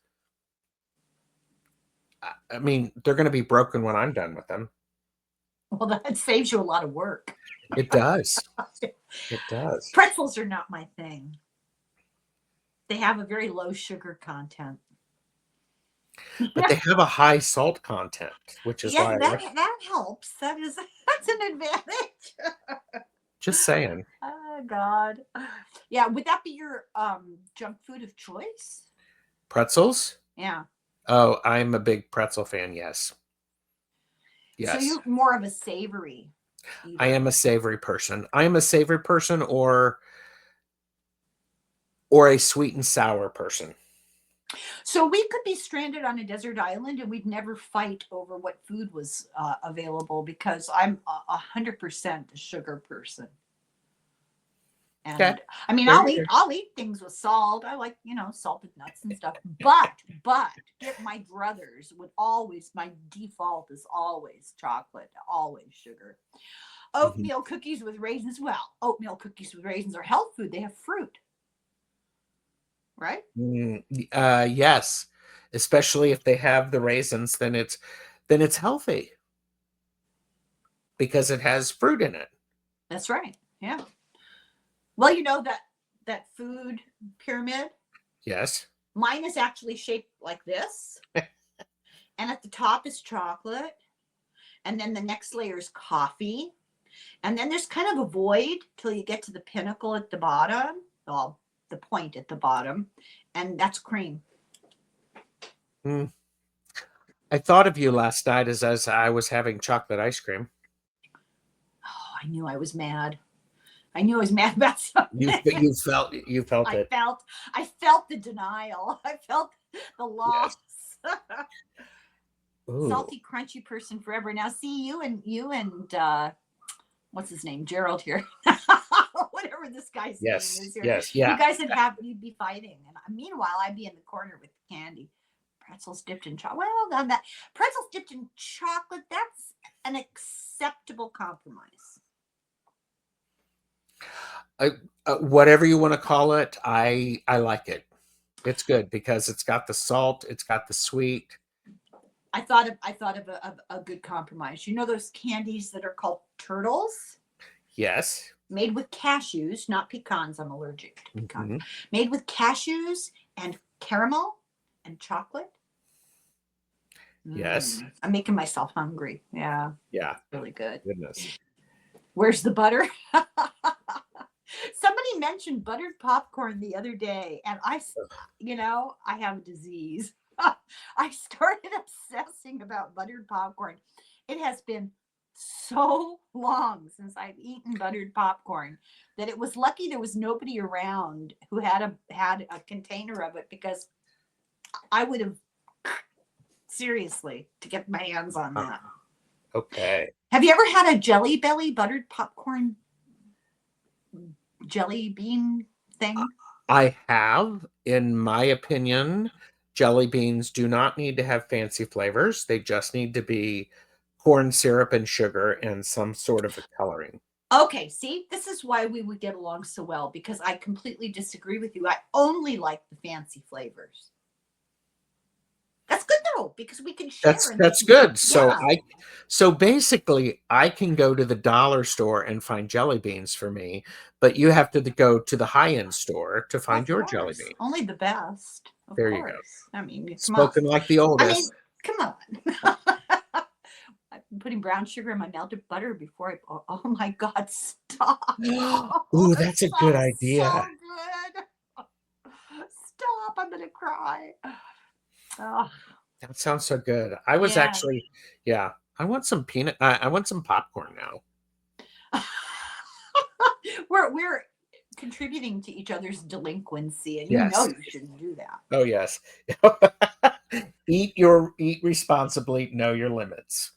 I mean, they're going to be broken when I'm done with them. Well, that saves you a lot of work. It does. It does. Pretzels are not my thing. They have a very low sugar content. But they have a high salt content, which is Yeah, why I like. that helps. That's an advantage. Just saying. Oh God. Yeah, would that be your junk food of choice? Pretzels? Yeah. Oh, I'm a big pretzel fan, yes. So Yes. you're more of a savory eater. I am a savory person. I am a savory person or a sweet and sour person. So we could be stranded on a desert island and we'd never fight over what food was available because I'm 100% a sugar person. And Okay. I mean, There I'll you eat things with salt. I like, salted nuts and stuff. But get my druthers would always, my default is always chocolate, always sugar. go. Oatmeal cookies with raisins. Well, oatmeal cookies with raisins are health food. They have fruit, right? Yes, especially if they have the raisins, then it's healthy because it has fruit in it. That's right. Yeah. Well, you know that food pyramid. Yes. Mine is actually shaped like this, and at the top is chocolate, and then the next layer is coffee, and then there's kind of a void till you get to the pinnacle at the bottom. Well, the point at the bottom, and that's cream. Mm. I thought of you last night as I was having chocolate ice cream. Oh, I knew I was mad. I knew I was mad about something. You felt it. I felt the denial. I felt the loss. Yes. Salty, crunchy person forever. Now, see you and what's his name, Gerald here, whatever this guy's name is here. Yes, yeah. You guys you'd be fighting, and meanwhile, I'd be in the corner with candy, pretzels dipped in chocolate. Well done, that pretzels dipped in chocolate. That's an acceptable compromise. Whatever you want to call it, I like it. It's good because it's got the salt, it's got the sweet. I thought of a good compromise. You know those candies that are called turtles? Yes. Made with cashews, not pecans. I'm allergic to pecans. Made with cashews and caramel and chocolate. Yes. I'm making myself hungry. Yeah. Yeah. Really good. Goodness. Where's the butter? Somebody mentioned buttered popcorn the other day, and I have a disease. I started obsessing about buttered popcorn. It has been so long since I've eaten buttered popcorn that it was lucky there was nobody around who had a container of it, because I would have seriously to get my hands on that. Okay. Have you ever had a Jelly Belly buttered popcorn jelly bean thing? I have. In my opinion, jelly beans do not need to have fancy flavors. They just need to be corn syrup and sugar and some sort of a coloring. Okay, see, this is why we would get along so well, because I completely disagree with you. I only like the fancy flavors. That's good though, because we can share. That's good. So so basically I can go to the dollar store and find jelly beans for me, but you have to go to the high-end store to find your jelly bean. Only the best. There you go. I mean, come Spoken on. like the oldest. I mean, come on. I'm putting brown sugar in my melted butter before oh my God, stop. Ooh, that's a good idea. So good. Stop, I'm gonna cry. Oh. That sounds so good. I was actually, I want some I want some popcorn now. We're contributing to each other's delinquency, and you shouldn't do that. Oh yes. Eat responsibly, know your limits.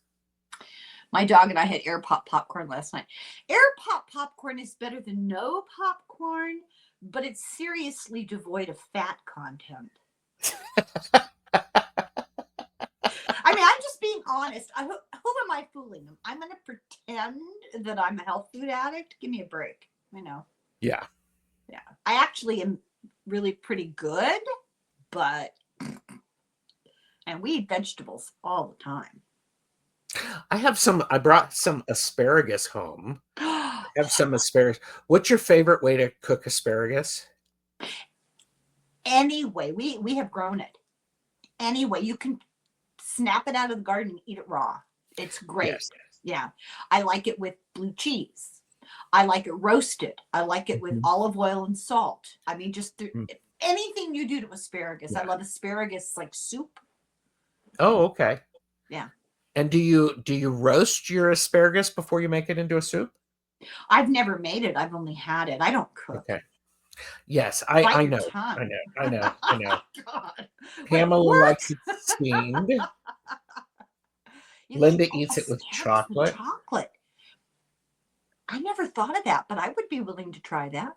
My dog and I had air pop popcorn last night. Air pop popcorn is better than no popcorn, but it's seriously devoid of fat content. I mean, I'm just being honest. Who am I fooling? I'm going to pretend that I'm a health food addict. Give me a break. Yeah. Yeah. I actually am really pretty good, and we eat vegetables all the time. I brought some asparagus home. I have some asparagus. What's your favorite way to cook asparagus? Anyway, we have grown it. Anyway, you can snap it out of the garden and eat it raw. It's great. Yes. Yeah. I like it with blue cheese. I like it roasted. I like it with olive oil and salt. I mean, just anything you do to asparagus. I love asparagus like soup. Oh, okay. Yeah. And do you roast your asparagus before you make it into a soup? I've never made it. I've only had it. I don't cook. Okay. Yes, I know. I know. God. Pamela likes it steamed. Linda eats it with chocolate. I never thought of that, but I would be willing to try that.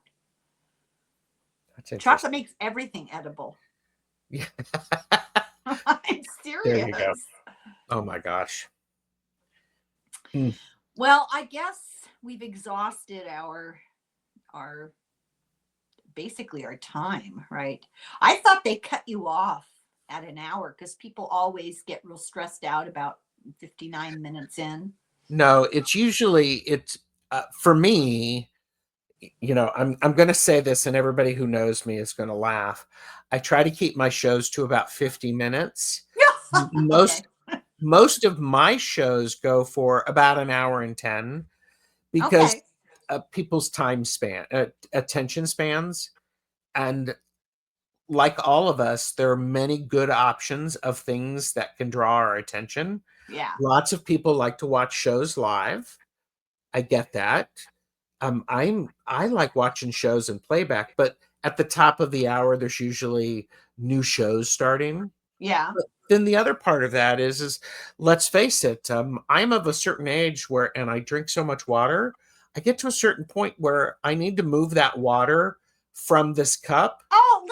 That's chocolate makes everything edible. Yeah. I'm serious. There you go. Oh my gosh. Well, I guess we've exhausted our basically our time, right? I thought they cut you off at an hour because people always get real stressed out about 59 minutes in. No, it's usually for me, I'm going to say this and everybody who knows me is going to laugh. I try to keep my shows to about 50 minutes. Most of my shows go for about an hour and 10 because people's attention spans. And like all of us, there are many good options of things that can draw our attention. Yeah. Lots of people like to watch shows live. I get that. I like watching shows in playback, but at the top of the hour, there's usually new shows starting. Yeah. But then the other part of that is let's face it, I'm of a certain age and I drink so much water. I get to a certain point where I need to move that water from this cup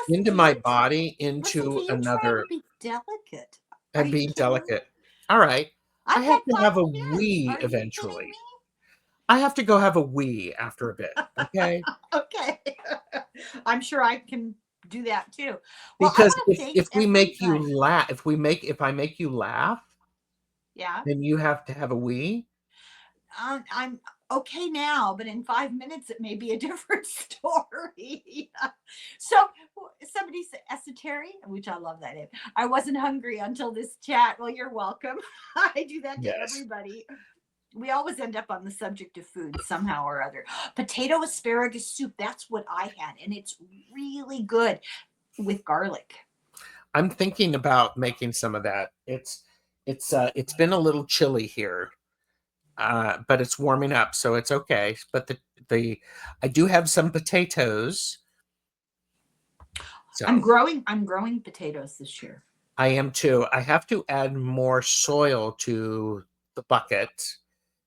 into my body into another. Be delicate. And be delicate. All right. I have to have a wee eventually. I have to go have a wee after a bit. Okay. Okay. I'm sure I can do that too. Because if we make you laugh, if I make you laugh, then you have to have a wee. I'm okay now, but in 5 minutes it may be a different story. So somebody said esoteric, which I love that name. I wasn't hungry until this chat. Well, you're welcome. I do that to everybody. We always end up on the subject of food somehow or other. Potato asparagus soup, that's what I had, and it's really good with garlic. I'm thinking about making some of that. It's been a little chilly here. But it's warming up, so it's okay. But I do have some potatoes. So I'm growing potatoes this year. I am too. I have to add more soil to the bucket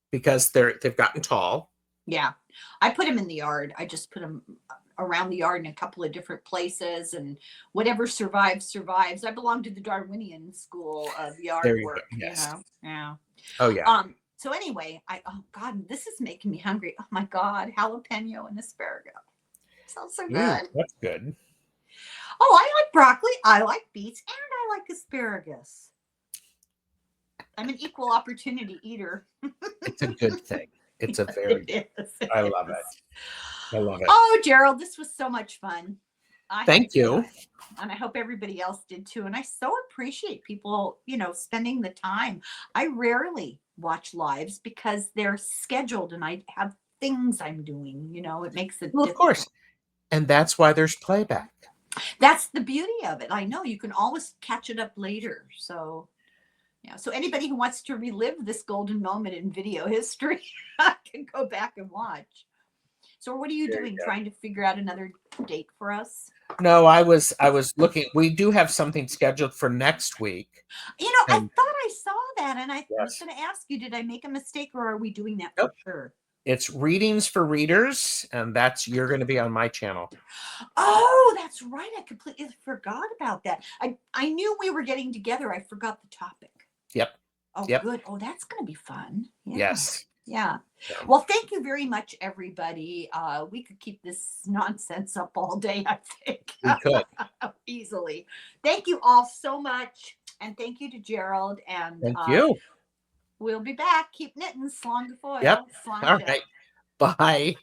because they've gotten tall. Yeah, I put them in the yard. I just put them around the yard in a couple of different places, and whatever survives. I belong to the Darwinian school of yard work. Yes. Yeah. Oh yeah. So anyway, oh God, this is making me hungry. Oh my God, jalapeno and asparagus. Sounds so good. That's good. Oh, I like broccoli. I like beets, and I like asparagus. I'm an equal opportunity eater. It's a good thing. It's a very good. I love it. I love it. Oh, Gerald, this was so much fun. Thank you. And I hope everybody else did too. And I so appreciate people, spending the time. I rarely watch lives because they're scheduled and I have things I'm doing, it makes it difficult. Of course. And that's why there's playback. That's the beauty of it. I know you can always catch it up later. So, so anybody who wants to relive this golden moment in video history can go back and watch. So what are you doing? Trying to figure out another date for us? No, I was looking. We do have something scheduled for next week. I thought I saw that, and I was going to ask you, did I make a mistake, or are we doing that for sure? It's readings for readers, and you're going to be on my channel. Oh, that's right. I completely forgot about that. I knew we were getting together. I forgot the topic. Yep. Oh, good. Oh, that's going to be fun. Yeah. Yes. Yeah. Well, thank you very much, everybody. We could keep this nonsense up all day, I think. We could. Easily. Thank you all so much. And thank you to Gerald. And thank you. We'll be back. Keep knitting. Slán go fóill. Yep. All right. Bye.